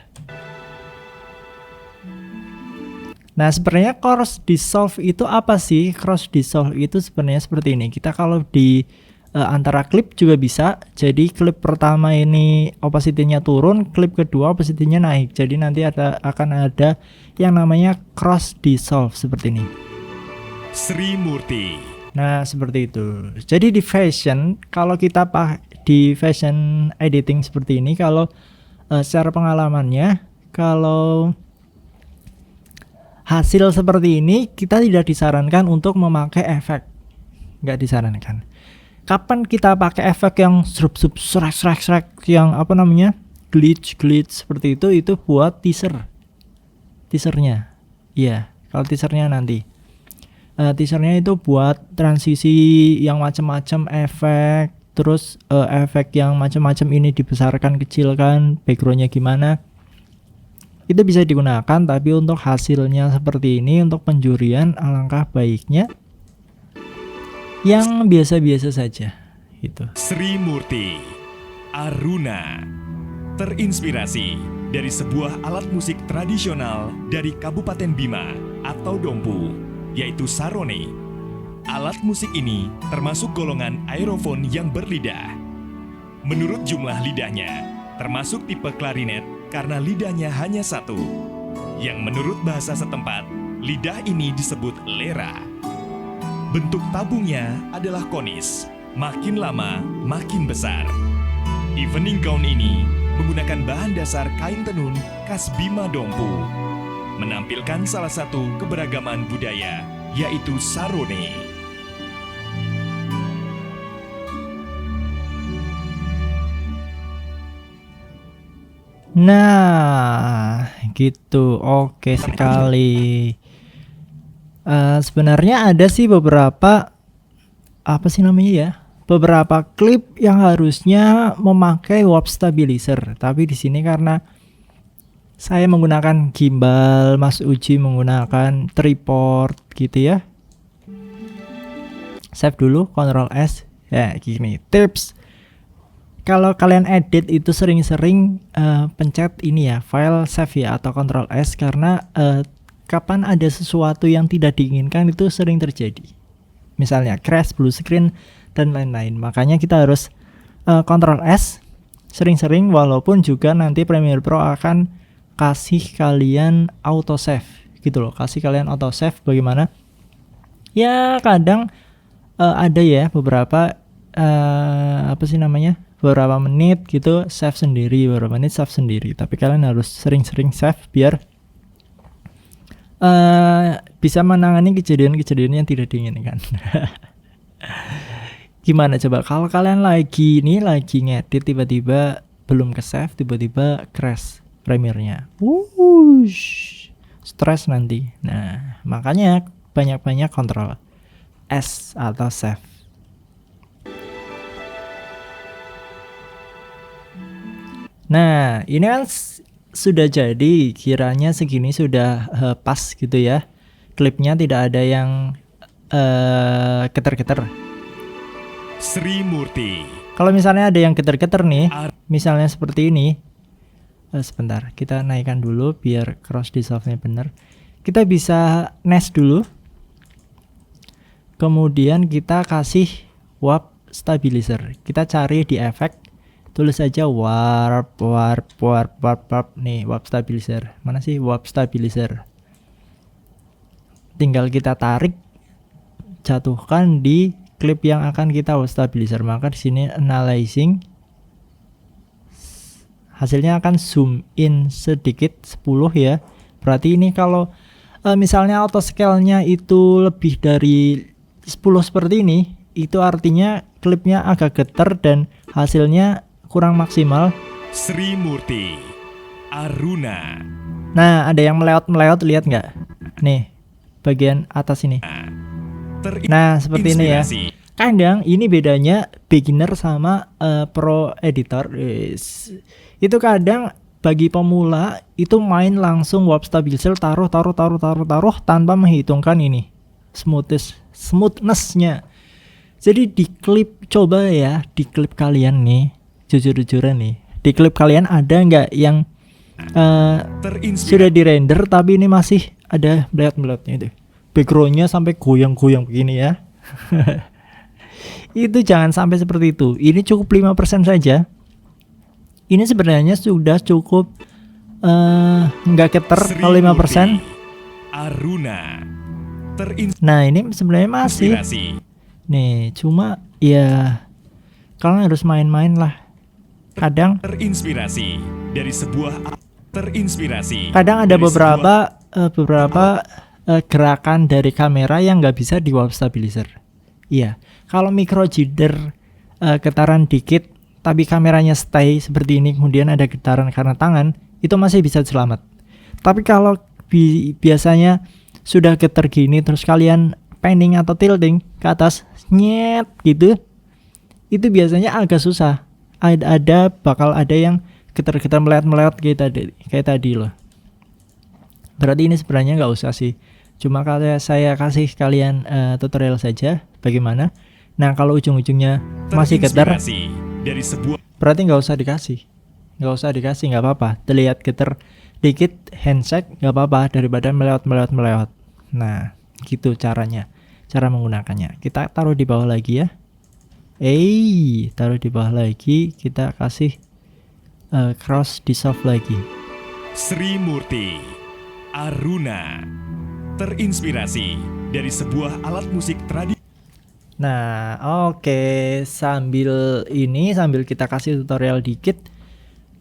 Nah sebenarnya cross dissolve itu apa sih? Cross dissolve itu sebenarnya seperti ini. Kita kalau di antara klip juga bisa. Jadi klip pertama ini opacity-nya turun, klip kedua opacity-nya naik. Jadi nanti akan ada yang namanya cross dissolve seperti ini. Sri Murti. Nah seperti itu. Jadi di fashion, kalau kita di fashion editing seperti ini, kalau secara pengalamannya, kalau hasil seperti ini kita tidak disarankan untuk memakai efek, nggak disarankan. Kapan kita pakai efek yang srek yang apa namanya glitch seperti itu buat teasernya. Iya, kalau teasernya nanti teasernya itu buat transisi yang macam-macam efek, terus efek yang macam-macam ini dibesarkan, kecilkan, backgroundnya gimana, itu bisa digunakan. Tapi untuk hasilnya seperti ini, untuk penjurian, alangkah baiknya yang biasa-biasa saja gitu. Sri Murti, Aruna, terinspirasi dari sebuah alat musik tradisional dari Kabupaten Bima atau Dompu, yaitu sarone. Alat musik ini termasuk golongan aerofon yang berlidah. Menurut jumlah lidahnya, termasuk tipe klarinet karena lidahnya hanya satu. Yang menurut bahasa setempat, lidah ini disebut lera. Bentuk tabungnya adalah konis, makin lama makin besar. Evening gown ini menggunakan bahan dasar kain tenun khas Bima Dompu, menampilkan salah satu keberagaman budaya, yaitu sarone. Nah, gitu. Oke sekali. Sebenarnya ada sih beberapa beberapa klip yang harusnya memakai warp stabilizer, tapi di sini karena saya menggunakan gimbal, Mas Uji menggunakan tripod gitu ya. Save dulu, Ctrl S. Ya, gini. Tips. Kalau kalian edit itu sering-sering pencet ini ya, file save ya, atau Ctrl S, karena kapan ada sesuatu yang tidak diinginkan itu sering terjadi. Misalnya crash, blue screen, dan lain-lain. Makanya kita harus Ctrl S sering-sering, walaupun juga nanti Premiere Pro akan kasih kalian auto save gitu loh. Kasih kalian auto save bagaimana? Ya kadang ada ya beberapa beberapa menit gitu save sendiri, beberapa menit save sendiri. Tapi kalian harus sering-sering save biar bisa menangani kejadian-kejadian yang tidak diinginkan. Gimana coba kalau kalian lagi ngedit, tiba-tiba belum ke save, tiba-tiba crash Premiere-nya. Stres nanti. Nah, makanya banyak-banyak Ctrl S atau save. Nah, ini kan sudah jadi, kiranya segini sudah pas gitu ya. Klipnya tidak ada yang geter-geter. Sri Murti. Kalau misalnya ada yang geter-geter nih, misalnya seperti ini. Sebentar, kita naikkan dulu biar cross dissolve-nya benar. Kita bisa nest dulu. Kemudian kita kasih warp stabilizer. Kita cari di efek, tulis saja warp. Nih, warp stabilizer. Mana sih warp stabilizer? Tinggal kita tarik, jatuhkan di klip yang akan kita warp stabilizer. Maka di sini analyzing, hasilnya akan zoom in sedikit 10 ya. Berarti ini kalau misalnya auto scale-nya itu lebih dari 10 seperti ini, itu artinya klipnya agak geter dan hasilnya kurang maksimal. Sri Murti. Aruna. Nah, ada yang meleot, lihat nggak? Nih, bagian atas ini. Nah, seperti ini ya. Kadang ini bedanya beginner sama pro editor. Itu kadang bagi pemula itu main langsung warp stabilizer, taruh tanpa menghitungkan ini smoothness-nya. Jadi di klip, coba ya, di klip kalian nih, jujur-jujuran nih, di klip kalian ada nggak yang sudah di render tapi ini masih ada meleot-meleotnya itu, backgroundnya sampai goyang-goyang begini ya. Itu jangan sampai seperti itu. Ini cukup 5% saja. Ini sebenarnya sudah cukup nggak geter kalau 5%. Aruna. Nah, ini sebenarnya masih. Nih, cuma ya kalian harus main-main lah. Kadang terinspirasi dari sebuah kadang ada beberapa gerakan dari kamera yang nggak bisa di warp stabilizer. Iya, kalau micro jitter getaran dikit tapi kameranya stay seperti ini, kemudian ada getaran karena tangan, itu masih bisa selamat. Tapi kalau biasanya sudah getar gini terus kalian panning atau tilting ke atas, nyet gitu, itu biasanya agak susah. Bakal ada yang getar-getar meleot kayak tadi loh. Berarti ini sebenarnya nggak usah sih. Cuma kalau saya kasih kalian tutorial saja bagaimana. Nah, kalau ujung-ujungnya masih getar, berarti nggak usah dikasih, nggak apa-apa. Terlihat getar dikit, handshake nggak apa-apa daripada meleot. Nah, gitu caranya, cara menggunakannya. Kita taruh di bawah lagi ya. Taruh di bawah lagi, kita kasih cross dissolve lagi. Sri Murti. Aruna. Terinspirasi dari sebuah alat musik tradisional. Nah, oke. Sambil kita kasih tutorial dikit,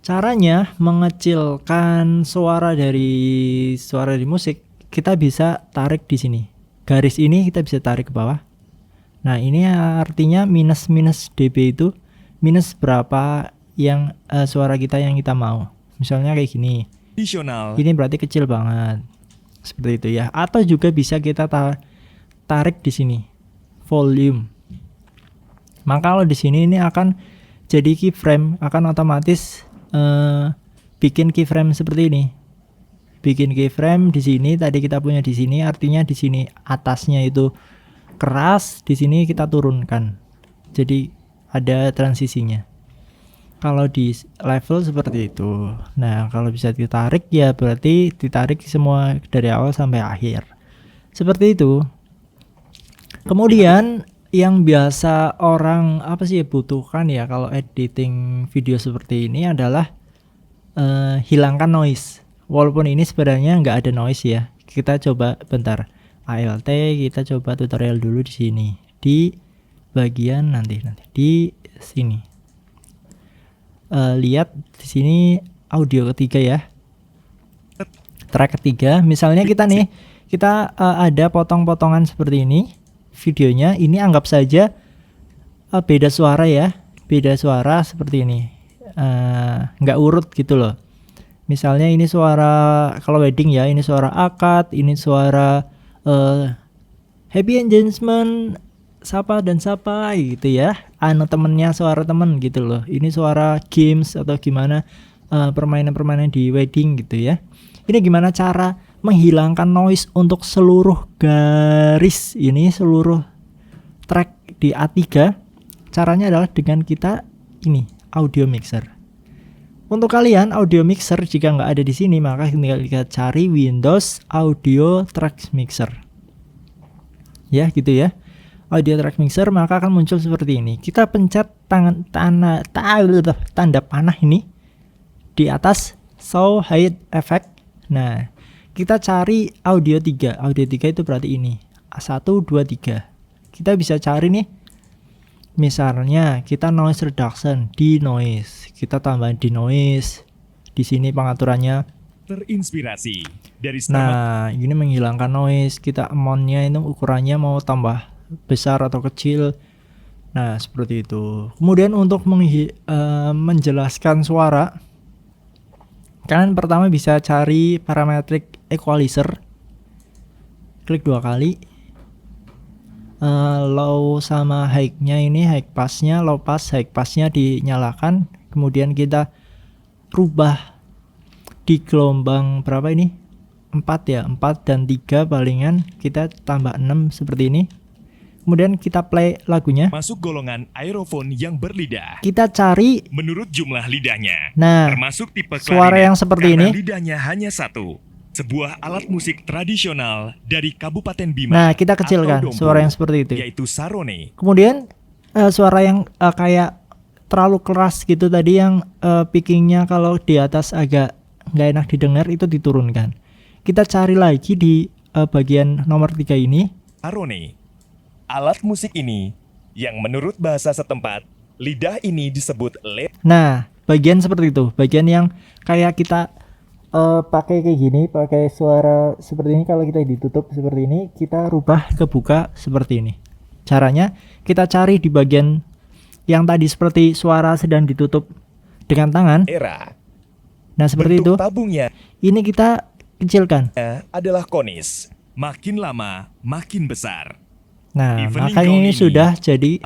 caranya mengecilkan suara di musik, kita bisa tarik di sini. Garis ini kita bisa tarik ke bawah. Nah, ini artinya minus dB itu minus berapa yang suara kita yang kita mau. Misalnya kayak gini. Ini berarti kecil banget. Seperti itu ya. Atau juga bisa kita tarik di sini. Volume. Maka kalau di sini ini akan jadi keyframe, akan otomatis bikin keyframe seperti ini. Bikin keyframe di sini, tadi kita punya di sini, artinya di sini atasnya itu keras, di sini kita turunkan. Jadi ada transisinya. Kalau di level seperti itu. Nah, kalau bisa ditarik ya berarti ditarik semua dari awal sampai akhir. Seperti itu. Kemudian yang biasa orang apa sih butuhkan ya kalau editing video seperti ini adalah hilangkan noise. Walaupun ini sebenarnya nggak ada noise ya. Kita coba bentar. ALT kita coba tutorial dulu di sini. Di bagian nanti di sini. Lihat di sini audio ketiga ya. Track ketiga, misalnya kita ada potong-potongan seperti ini videonya. Ini anggap saja beda suara ya, beda suara seperti ini, nggak urut gitu loh. Misalnya ini suara kalau wedding ya, ini suara akad, ini suara happy engagement, sapa dan sapa gitu ya, temennya suara temen gitu loh. Ini suara games atau gimana, permainan-permainan di wedding gitu ya. Ini gimana cara menghilangkan noise untuk seluruh garis ini, seluruh track di A3. Caranya adalah dengan kita ini audio mixer. Untuk kalian audio mixer jika nggak ada di sini, maka tinggal kita cari Windows Audio Track Mixer ya gitu ya. Audio track mixer, maka akan muncul seperti ini. Kita pencet tanda panah ini di atas show hide effect. Nah, kita cari audio 3. Audio 3 itu berarti ini. 1 2 3. Kita bisa cari nih. Misalnya kita noise reduction di noise. Kita tambahin di noise. Di sini pengaturannya Terinspirasi dari Nah, ini menghilangkan noise. Kita amount-nya itu ukurannya mau tambah besar atau kecil. Nah, seperti itu. Kemudian untuk menjelaskan suara, kalian pertama bisa cari parametric equalizer. Klik 2 kali. Low sama high-nya ini, high pass-nya, low pass, high pass-nya dinyalakan. Kemudian kita rubah di gelombang berapa ini? 4 ya, 4 dan 3 palingan. Kita tambah 6 seperti ini. Kemudian kita play lagunya. Masuk golongan aerofon yang berlidah. Kita cari menurut jumlah lidahnya. Nah, termasuk tipe suara klarinet, yang seperti karena ini. lidahnya hanya satu. Sebuah alat musik tradisional dari Kabupaten Bima. Nah, kita kecilkan Dompu, suara yang seperti itu. yaitu sarone. Kemudian suara yang kayak terlalu keras gitu tadi, yang pickingnya kalau di atas agak nggak enak didengar, itu diturunkan. Kita cari lagi di bagian nomor 3 ini. Sarone. Alat musik ini yang menurut bahasa setempat, lidah ini disebut Nah, bagian seperti itu, bagian yang kayak kita pakai kayak gini, pakai suara seperti ini. Kalau kita ditutup seperti ini, kita rubah ke buka seperti ini. Caranya kita cari di bagian yang tadi seperti suara sedang ditutup dengan tangan. era. Nah, seperti itu. Bentuk tabungnya Ini kita kecilkan. adalah konis. Makin lama, makin besar. Nah, Evening makanya gown ini ini sudah jadi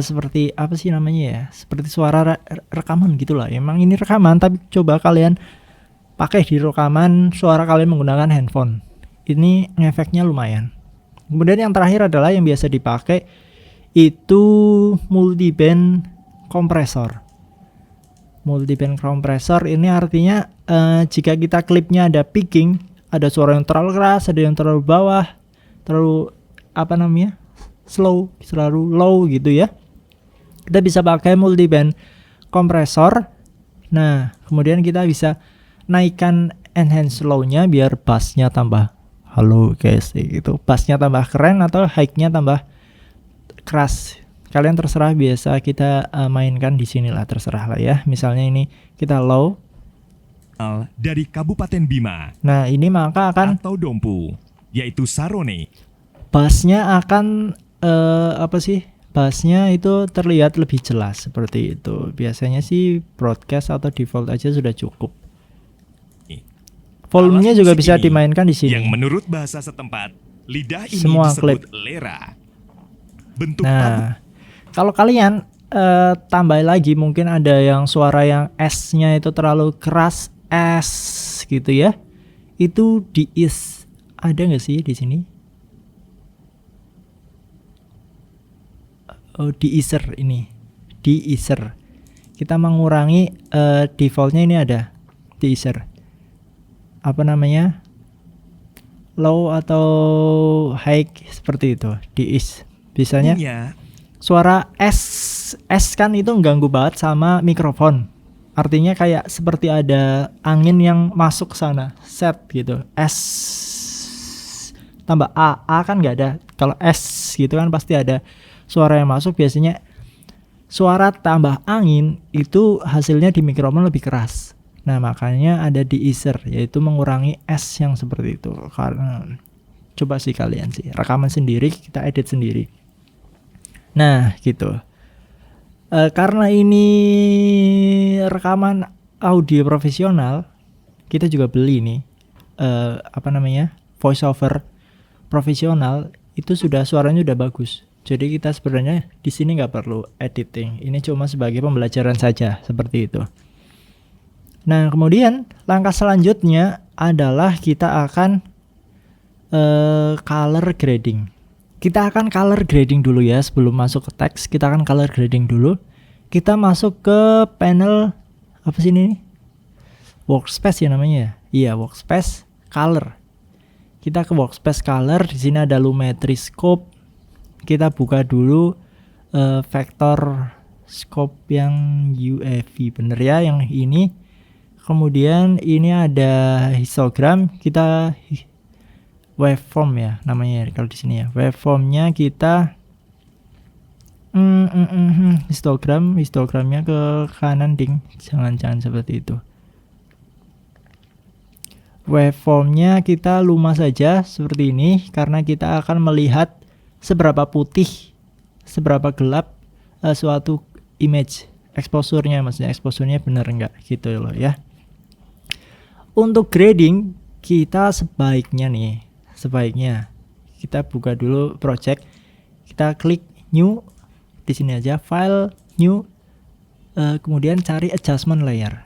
seperti apa sih namanya ya? Seperti suara rekaman gitulah. Emang ini rekaman, tapi coba kalian pakai di rekaman suara kalian menggunakan handphone. Ini ngefeknya lumayan. Kemudian yang terakhir adalah yang biasa dipakai itu multiband kompresor. Multiband kompresor ini artinya jika kita klipnya ada picking, ada suara yang terlalu keras, ada yang terlalu bawah, terlalu slow, selalu low gitu ya. Kita bisa pakai multiband kompresor. Nah, kemudian kita bisa naikkan enhance low-nya biar bass-nya tambah halo guys gitu. Bass-nya tambah keren atau high-nya tambah keras. Kalian terserah, biasa kita mainkan di sini lah, terserah lah ya. Misalnya ini kita low dari Kabupaten Bima. Nah, ini maka akan atau Dompu, yaitu sarone. bassnya akan bassnya itu terlihat lebih jelas seperti itu. Biasanya sih broadcast atau default aja sudah cukup. Volumenya juga bisa dimainkan di sini. Yang menurut bahasa setempat, lidah ini Semua disebut klip. lera. Bentuk tabung Nah, kalau kalian tambah lagi, mungkin ada yang suara yang S-nya itu terlalu keras, S gitu ya. Itu di is. Ada nggak sih di sini? Oh, di easer ini. Di easer. kita mengurangi defaultnya ini ada de-easer. Apa namanya? Low atau high seperti itu, de-ease. Biasanya Punya suara S kan itu ganggu banget sama mikrofon. Artinya kayak seperti ada angin yang masuk ke sana, set gitu. S tambah A kan nggak ada. Kalau S gitu kan pasti ada suara yang masuk. Biasanya suara tambah angin itu hasilnya di mikrofon lebih keras. Nah makanya ada de-easer, yaitu mengurangi S yang seperti itu. Karena coba sih kalian sih rekaman sendiri, kita edit sendiri. Nah gitu. Karena ini rekaman audio profesional, kita juga beli nih voice over profesional, itu sudah suaranya udah bagus. Jadi kita sebenarnya di sini nggak perlu editing. Ini cuma sebagai pembelajaran saja seperti itu. Nah kemudian langkah selanjutnya adalah kita akan color grading. Kita akan color grading dulu ya, sebelum masuk ke teks kita akan color grading dulu. Kita masuk ke panel apa sih ini? Workspace ya namanya. Iya, workspace color. Kita ke workspace color, di sini ada lumetri scope. Kita buka dulu vector scope yang UEV, bener ya yang ini. Kemudian ini ada histogram, kita waveform ya namanya kalau di sini ya. Waveformnya kita histogramnya ke kanan ding, jangan seperti itu. Waveformnya kita lumah saja seperti ini, karena kita akan melihat seberapa putih, seberapa gelap suatu image. Exposure-nya, maksudnya exposure-nya benar enggak gitu loh ya. Untuk grading kita sebaiknya kita buka dulu project, kita klik new di sini aja, file new, kemudian cari adjustment layer.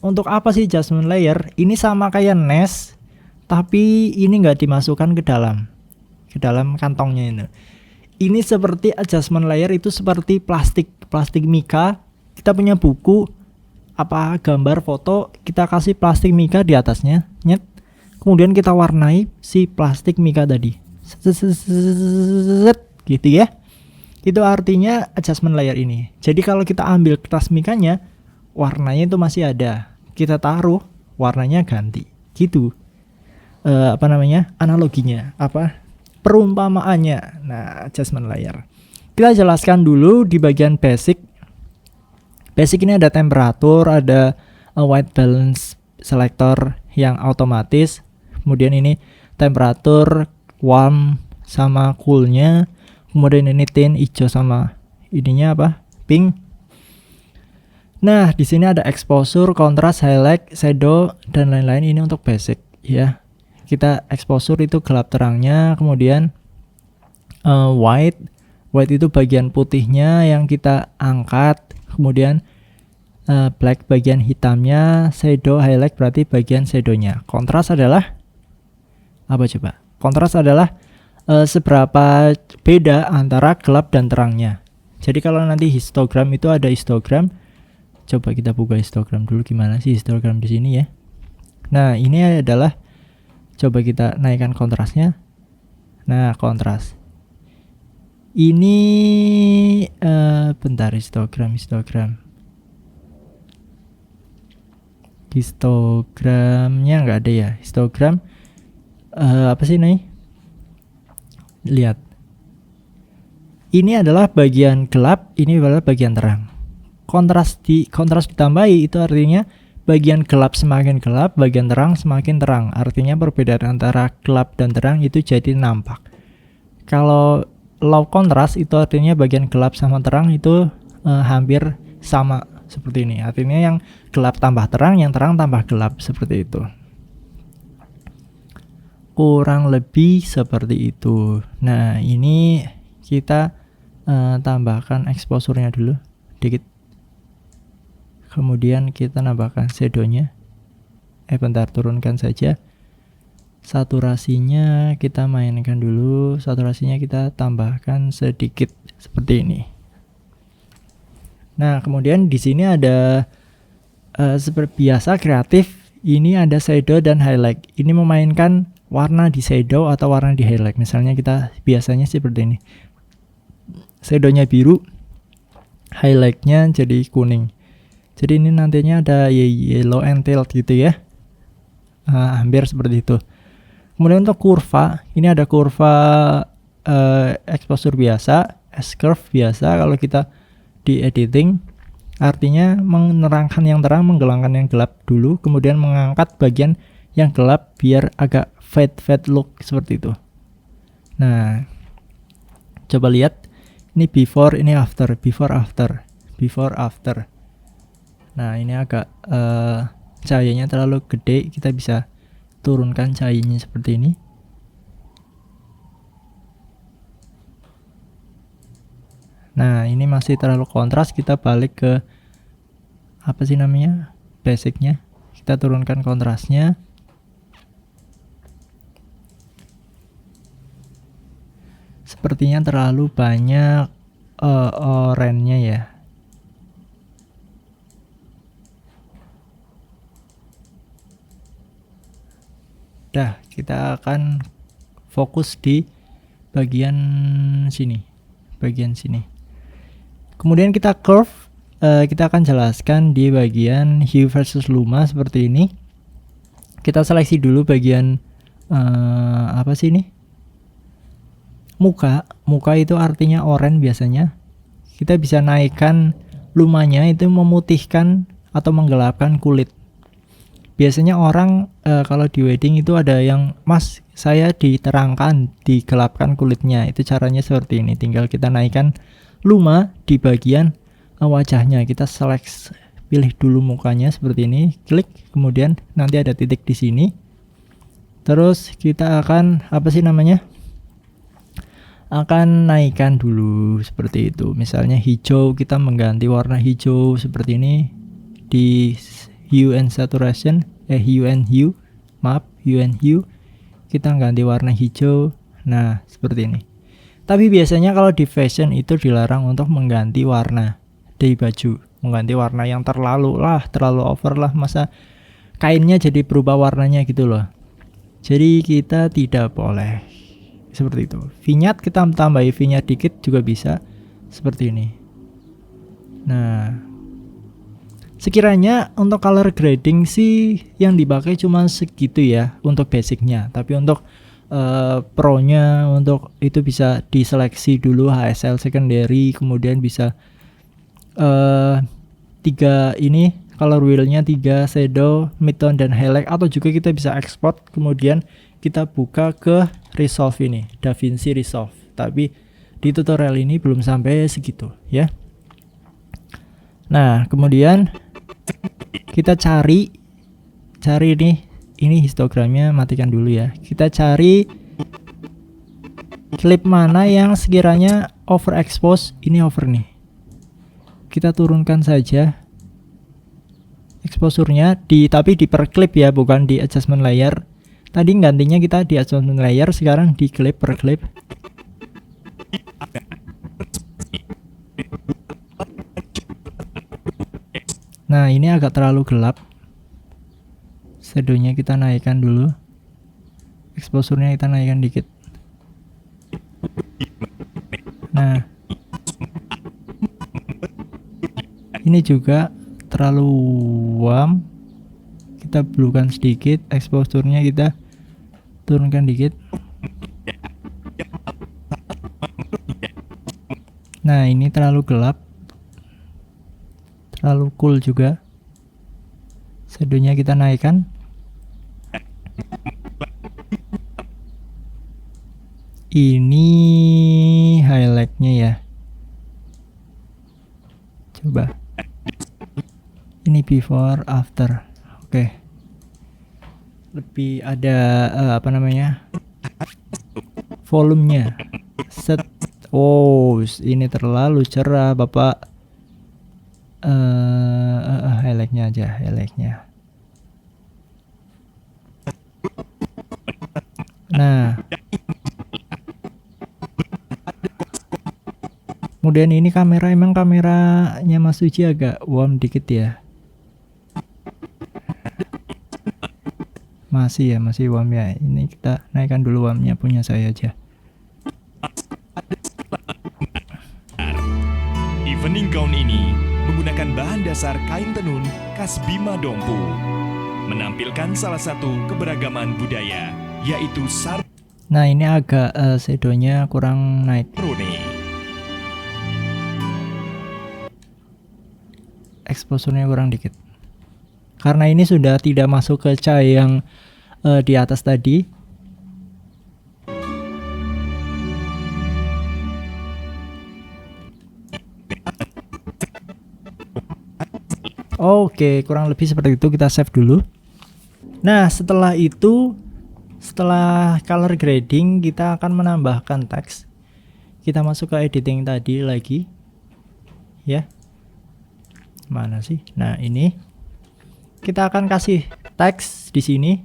Untuk apa sih adjustment layer? Ini sama kayak nest, tapi ini nggak dimasukkan ke dalam kantongnya ini. Ini seperti adjustment layer, itu seperti plastik mika. Kita punya buku gambar foto, kita kasih plastik mika di atasnya, nyet. Kemudian kita warnai si plastik mika tadi, gitu ya. Itu artinya adjustment layer ini. Jadi kalau kita ambil kertas mikanya, warnanya itu masih ada. Kita taruh, warnanya ganti. Gitu. Analoginya, perumpamaannya. Nah, adjustment layer. Kita jelaskan dulu di bagian basic. Basic ini ada temperatur, ada white balance selector yang otomatis. Kemudian ini temperatur, warm sama coolnya. Kemudian ini tint, hijau sama ininya pink. Nah, di sini ada exposure, contrast, highlight, shadow dan lain-lain. Ini untuk basic ya. Kita exposure itu gelap terangnya, kemudian white itu bagian putihnya yang kita angkat. Kemudian black bagian hitamnya, shadow, highlight berarti bagian shadownya. Kontras adalah apa coba? Kontras adalah seberapa beda antara gelap dan terangnya. Jadi kalau nanti histogram itu ada histogram. Coba kita buka histogram dulu, gimana sih histogram di sini ya. Nah ini adalah, coba kita naikkan kontrasnya. Nah kontras. Ini bentar, histogramnya nggak ada ya. Histogram apa sih nih? Lihat. Ini adalah bagian gelap, ini adalah bagian terang. Kontras ditambahi itu artinya bagian gelap semakin gelap, bagian terang semakin terang. Artinya perbedaan antara gelap dan terang itu jadi nampak. Kalau low contrast itu artinya bagian gelap sama terang itu hampir sama seperti ini. Artinya yang gelap tambah terang, yang terang tambah gelap, seperti itu. Kurang lebih seperti itu. Nah, ini kita tambahkan exposure-nya dulu dikit. Kemudian kita nambahkan shadow-nya. Bentar, turunkan saja. Saturasinya kita mainkan dulu. Saturasinya kita tambahkan sedikit seperti ini. Nah, kemudian di sini ada seperti biasa kreatif, ini ada shadow dan highlight. Ini memainkan warna di shadow atau warna di highlight. Misalnya kita biasanya seperti ini. Shadownya biru, highlightnya jadi kuning. Jadi ini nantinya ada yellow and tail gitu ya. Hampir seperti itu. Kemudian untuk kurva, ini ada kurva exposure biasa, S-curve biasa kalau kita di editing. Artinya menerangkan yang terang, menggelapkan yang gelap dulu, kemudian mengangkat bagian yang gelap biar agak fade look seperti itu. Nah, coba lihat, ini before, ini after, before after. Nah, ini agak cahayanya terlalu gede, kita bisa turunkan cahayanya seperti ini. Nah, ini masih terlalu kontras, kita balik ke apa sih namanya? Basicnya. Kita turunkan kontrasnya. Sepertinya terlalu banyak oranye ya. Dah, kita akan fokus di bagian sini. Kemudian kita curve, kita akan jelaskan di bagian hue versus luma seperti ini. Kita seleksi dulu bagian apa sih ini? Muka itu artinya oranye biasanya. Kita bisa naikkan lumanya, itu memutihkan atau menggelapkan kulit. Biasanya orang kalau di wedding itu ada yang, "Mas, saya diterangkan, digelapkan kulitnya." Itu caranya seperti ini. Tinggal kita naikkan luma di bagian wajahnya. Kita select, pilih dulu mukanya seperti ini, klik, kemudian nanti ada titik di sini. Terus kita akan akan naikkan dulu seperti itu. Misalnya hijau, kita mengganti warna hijau seperti ini di hue and saturation, hue and hue. Kita ganti warna hijau. Nah, seperti ini. Tapi biasanya kalau di fashion itu dilarang untuk mengganti warna di baju. Mengganti warna yang terlalu over lah. Masa kainnya jadi berubah warnanya gitu loh. Jadi kita tidak boleh seperti itu. Vignette kita tambahi vignette dikit juga bisa seperti ini. Nah, sekiranya untuk color grading sih yang dipakai cuma segitu ya untuk basicnya. Tapi untuk pro-nya, untuk itu bisa diseleksi dulu HSL secondary, kemudian bisa 3 ini color wheel-nya 3, shadow, midtone, dan highlight. Atau juga kita bisa export, kemudian kita buka ke Resolve ini, DaVinci Resolve. Tapi di tutorial ini belum sampai segitu ya. Nah, kemudian kita cari ini histogramnya matikan dulu ya. Kita cari klip mana yang sekiranya overexpose. Ini over nih. Kita turunkan saja exposure-nya tapi di per clip ya, bukan di adjustment layer. Tadi gantinya kita di adjustment layer, sekarang di clip per clip. Nah, ini agak terlalu gelap. Shadownya kita naikkan dulu. Exposure-nya kita naikkan dikit. Nah, ini juga terlalu warm. Kita bluekan sedikit. Exposure-nya kita turunkan dikit. Nah, ini terlalu gelap. Terlalu cool juga. Shadownya kita naikkan. Ini highlightnya ya. Coba. Ini before after. Oke. Lebih ada volumenya. Set. Oh, ini terlalu cerah, Bapak. Highlightnya aja, highlightnya. Nah, Kemudian ini kamera, emang kameranya Mas Uci agak warm dikit ya. Masih warm ya. Ini kita naikkan dulu warmnya punya saya aja. Evening gown ini menggunakan bahan dasar kain tenun khas Bima Dompu, menampilkan salah satu keberagaman budaya, yaitu Nah ini agak shadownya kurang naik. sarone. Exposure-nya kurang dikit. Karena ini sudah tidak masuk ke cahaya yang di atas tadi. Oke, kurang lebih seperti itu, kita save dulu. Nah, setelah itu, setelah color grading, kita akan menambahkan teks. Kita masuk ke editing tadi lagi. Ya. Mana sih? Nah, ini kita akan kasih teks di sini.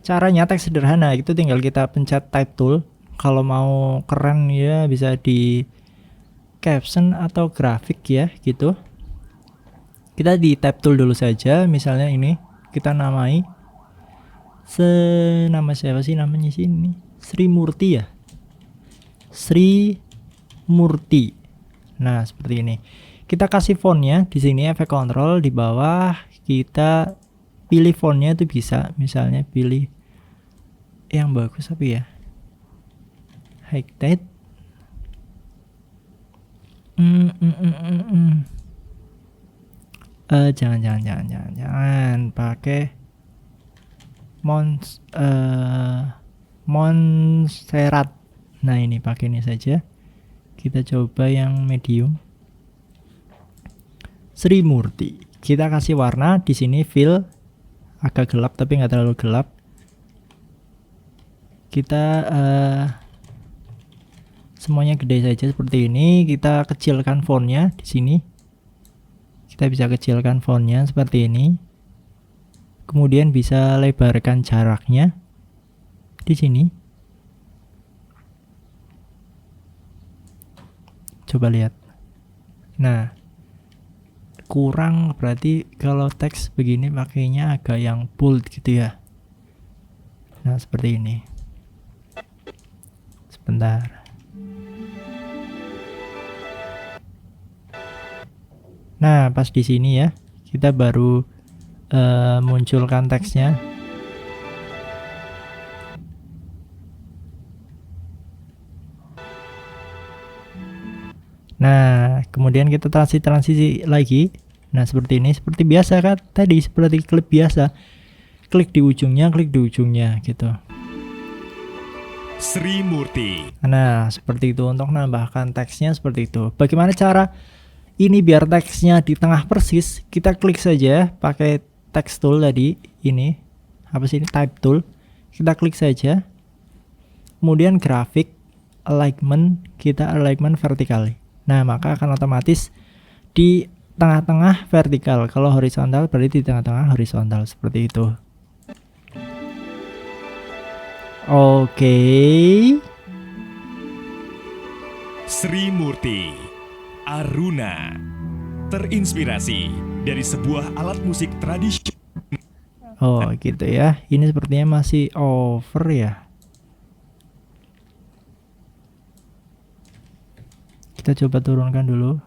Caranya teks sederhana, itu tinggal kita pencet type tool. Kalau mau keren ya bisa di caption atau grafik ya, gitu. Kita di type tool dulu saja, misalnya ini kita namai nama siapa sih namanya sini? Sri Murti ya. Sri Murti. Nah, seperti ini. Kita kasih fontnya di sini, efek kontrol di bawah, kita pilih fontnya itu bisa, misalnya pilih yang bagus apa ya? High-tide. Jangan pakai Montserrat. Nah, ini pakai ini saja. Kita coba yang medium. Sri Murti. Kita kasih warna di sini fill agak gelap tapi nggak terlalu gelap. Kita semuanya gede saja seperti ini. Kita kecilkan fontnya di sini. Kita bisa kecilkan fontnya seperti ini. Kemudian bisa lebarkan jaraknya di sini. Coba lihat. Nah, kurang berarti kalau teks begini pakainya agak yang bold gitu ya. Nah, seperti ini. Sebentar. Nah, pas di sini ya, kita baru munculkan teksnya. Nah, kemudian kita transisi lagi. Nah, seperti ini, seperti biasa kan tadi, seperti klip biasa. Klik di ujungnya gitu. Sri Murti. Nah, seperti itu untuk menambahkan teksnya seperti itu. Bagaimana cara ini biar teksnya di tengah persis? Kita klik saja pakai text tool tadi ini. Apa sih ini? Type tool. Kita klik saja. Kemudian grafik alignment, kita alignment vertikal. Nah, maka akan otomatis di tengah-tengah vertikal. Kalau horizontal berarti di tengah-tengah horizontal, seperti itu. Oke. Sri Murti Aruna terinspirasi dari sebuah alat musik tradisional. Oh, gitu ya. Ini sepertinya masih over ya. Kita coba turunkan dulu.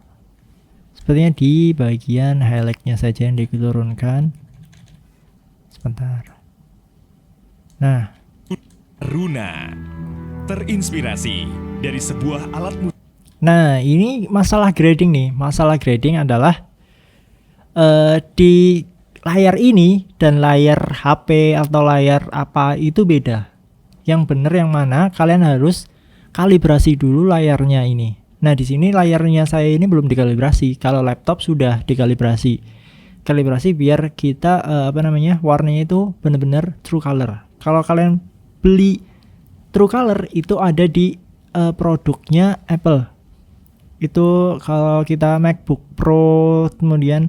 Sepertinya di bagian highlightnya saja yang diturunkan. Sebentar. Nah, Aruna terinspirasi dari sebuah alat musik. nah ini masalah grading nih. Masalah grading adalah di layar ini dan layar HP atau layar apa itu beda. Yang bener yang mana? Kalian harus kalibrasi dulu layarnya ini. Nah, di sini layarnya saya ini belum dikalibrasi. Kalau laptop sudah dikalibrasi. Kalibrasi biar kita warnanya itu benar-benar true color. Kalau kalian beli true color itu ada di produknya Apple. Itu kalau kita MacBook Pro kemudian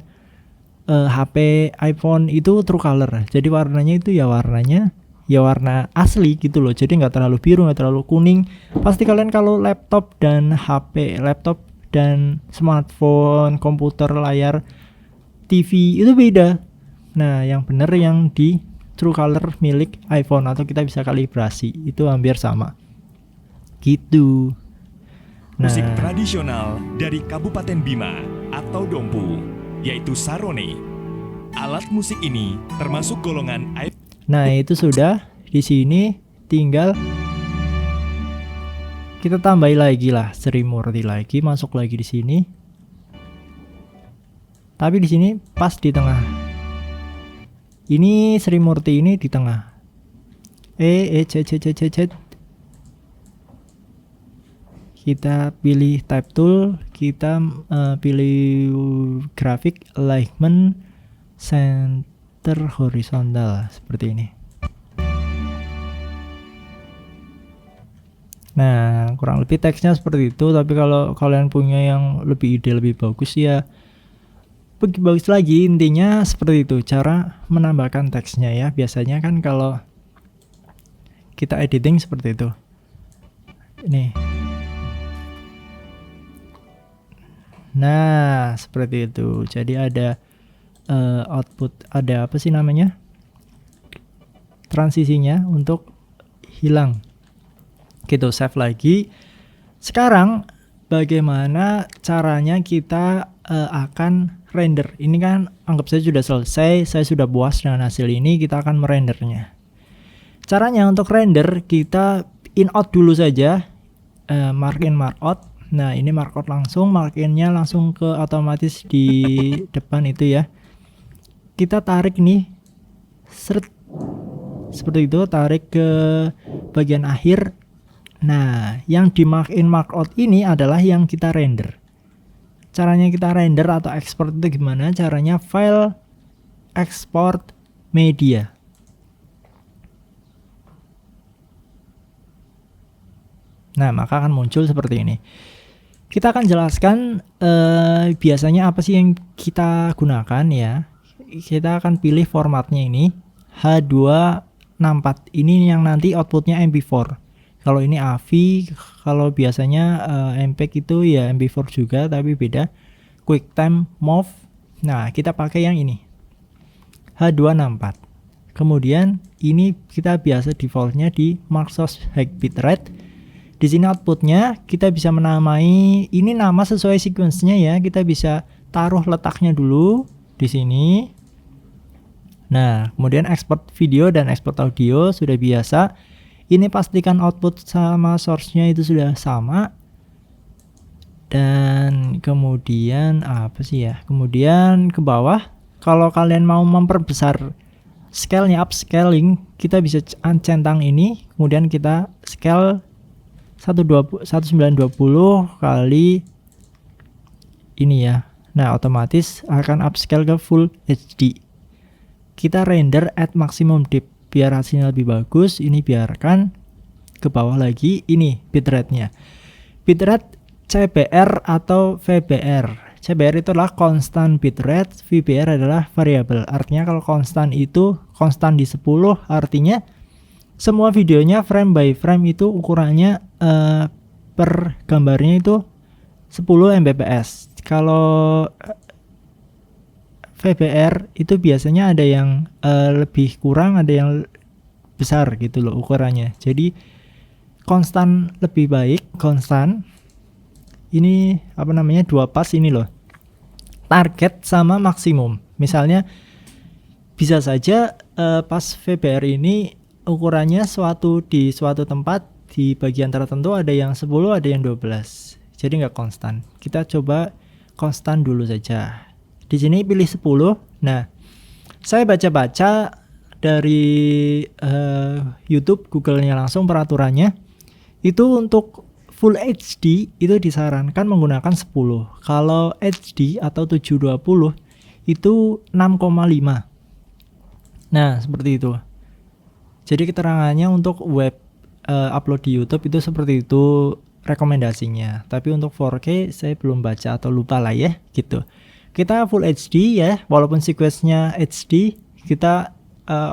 HP iPhone itu true color. Jadi warnanya itu ya warna asli gitu loh. Jadi nggak terlalu biru, nggak terlalu kuning. Pasti kalian kalau laptop dan HP, laptop dan smartphone, komputer, layar TV itu beda. Nah, yang benar yang di True Color milik iPhone atau kita bisa kalibrasi itu hampir sama. Gitu. Musik Nah, tradisional dari Kabupaten Bima atau Dompu, yaitu sarone. Alat musik ini termasuk golongan nah itu sudah. Di sini tinggal kita tambahin lagi lah Sri Murti lagi, masuk lagi di sini. Tapi di sini pas di tengah. Ini Sri Murti ini di tengah. C. Kita pilih type tool, kita pilih grafik alignment center horizontal seperti ini. Nah, kurang lebih teksnya seperti itu, tapi kalau kalian punya yang lebih ide, lebih bagus ya bagus lagi. Intinya seperti itu cara menambahkan teksnya ya. Biasanya kan kalau kita editing seperti itu. Ini. Nah, seperti itu. Jadi ada output, ada apa sih namanya? Transisinya untuk hilang. Gitu, save lagi. Sekarang bagaimana caranya kita akan render? Ini kan anggap saja sudah selesai, saya sudah puas dengan hasil ini, kita akan merendernya. Caranya untuk render kita in out dulu saja, mark in mark out. Nah, ini mark out langsung, mark in-nya langsung ke otomatis di depan itu ya. Kita tarik nih, seret, seperti itu, tarik ke bagian akhir. Nah, yang di mark in mark out ini adalah yang kita render. Caranya kita render atau export itu gimana? Caranya file export media. Nah, maka akan muncul seperti ini. Kita akan jelaskan biasanya apa sih yang kita gunakan ya. Kita akan pilih formatnya ini H264. Ini yang nanti outputnya MP4. Kalau ini AVI, kalau biasanya MPEG itu ya MP4 juga tapi beda. QuickTime MOV. Nah, kita pakai yang ini. H264. Kemudian ini kita biasa defaultnya di Maxos High Bitrate. Di sini outputnya kita bisa menamai ini nama sesuai sequence-nya ya. Kita bisa taruh letaknya dulu di sini. Nah, kemudian export video dan export audio sudah biasa. Ini pastikan output sama source-nya itu sudah sama. Dan kemudian apa sih ya? Kemudian ke bawah kalau kalian mau memperbesar scale-nya, upscaling, kita bisa centang ini, kemudian kita scale 1920 kali ini ya. Nah, otomatis akan upscale ke full HD. Kita render at maximum depth biar hasilnya lebih bagus. Ini biarkan ke bawah lagi. Ini bitrate-nya. Bitrate CBR atau VBR. CBR itu adalah constant bitrate, VBR adalah variable. Artinya kalau constant itu constant di 10, artinya semua videonya frame by frame itu ukurannya per gambarnya itu 10 Mbps. Kalau VBR itu biasanya ada yang lebih kurang, ada yang besar gitu loh ukurannya. Jadi konstan lebih baik, konstan. Ini apa namanya, 2 pas ini loh. Target sama maksimum. Misalnya bisa saja pas VBR ini ukurannya di suatu tempat di bagian tertentu ada yang 10, ada yang 12. Jadi nggak konstan. Kita coba konstan dulu saja. Di sini pilih 10. Nah, saya baca-baca dari YouTube, Google-nya langsung peraturannya. Itu untuk Full HD itu disarankan menggunakan 10. Kalau HD atau 720 itu 6,5. Nah, seperti itu. Jadi keterangannya untuk web upload di YouTube itu seperti itu rekomendasinya. Tapi untuk 4K saya belum baca atau lupa lah ya, gitu. Kita full HD ya, walaupun sequence-nya HD, kita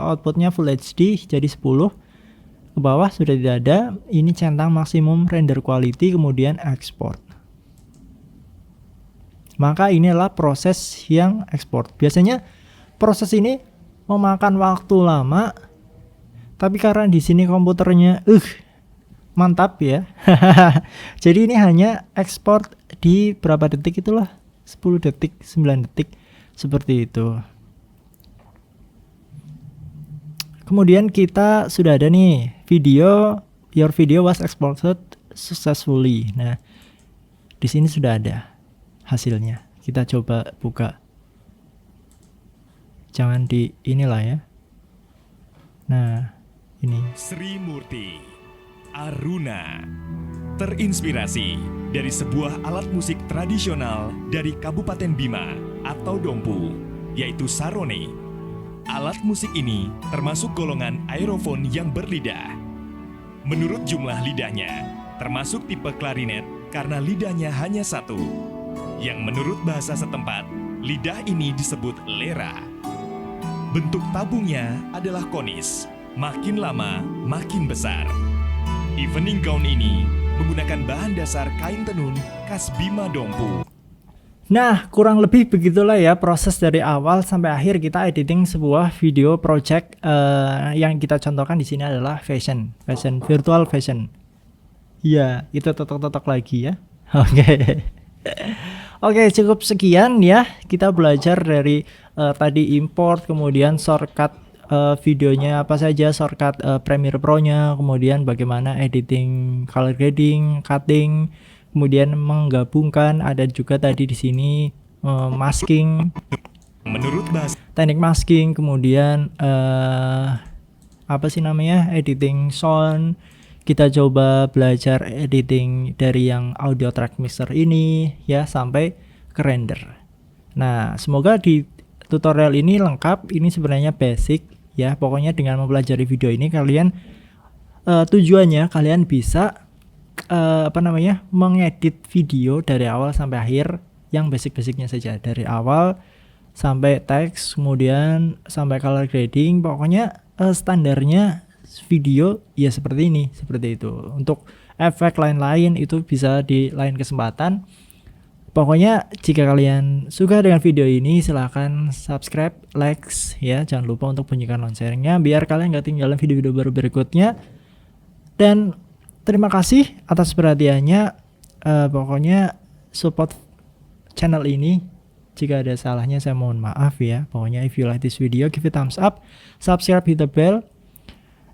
outputnya full HD jadi 10. Ke bawah sudah tidak ada. Ini centang maksimum render quality, kemudian export. Maka inilah proses yang ekspor. Biasanya proses ini memakan waktu lama, tapi karena di sini komputernya mantap ya. Jadi ini hanya ekspor di berapa detik itulah, 10 detik, 9 detik seperti itu. Kemudian kita sudah ada nih video, your video was exported successfully. Nah, di sini sudah ada hasilnya. Kita coba buka. Jangan di inilah ya. Nah, ini. Sri Murti Aruna terinspirasi dari sebuah alat musik tradisional dari Kabupaten Bima atau Dompu, yaitu sarone. Alat musik ini termasuk golongan aerofon yang berlidah. Menurut jumlah lidahnya, termasuk tipe klarinet karena lidahnya hanya satu. Yang menurut bahasa setempat, lidah ini disebut lera. Bentuk tabungnya adalah konis, makin lama makin besar. Evening gown ini menggunakan bahan dasar kain tenun khas Bima Dompu. Nah, kurang lebih begitulah ya proses dari awal sampai akhir kita editing sebuah video project. Yang kita contohkan di sini adalah fashion, virtual fashion. Iya, itu totok-totok lagi ya. Oke, cukup sekian ya. Kita belajar dari tadi import, kemudian shortcut videonya apa saja, shortcut Premiere Pro-nya, kemudian bagaimana editing, color grading, cutting, kemudian menggabungkan, ada juga tadi di sini masking, Menurut bahasa teknik masking, kemudian editing sound. Kita coba belajar editing dari yang audio track mixer ini ya sampai ke render. Nah, semoga di tutorial ini lengkap. Ini sebenarnya basic ya. Pokoknya dengan mempelajari video ini kalian tujuannya kalian bisa mengedit video dari awal sampai akhir yang basic-basicnya saja, dari awal sampai teks, kemudian sampai color grading. Pokoknya standarnya video ya seperti ini, seperti itu. Untuk efek lain-lain itu bisa di lain kesempatan. Pokoknya jika kalian suka dengan video ini, silahkan subscribe, likes ya. Jangan lupa untuk bunyikan loncengnya biar kalian gak ketinggalan video-video baru berikutnya. Dan terima kasih atas perhatiannya. Pokoknya support channel ini. Jika ada salahnya saya mohon maaf ya. Pokoknya if you like this video, give it thumbs up, subscribe, hit the bell,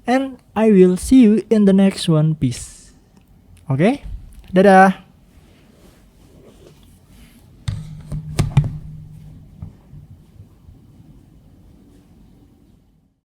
and I will see you in the next one. Peace. Oke, dadah.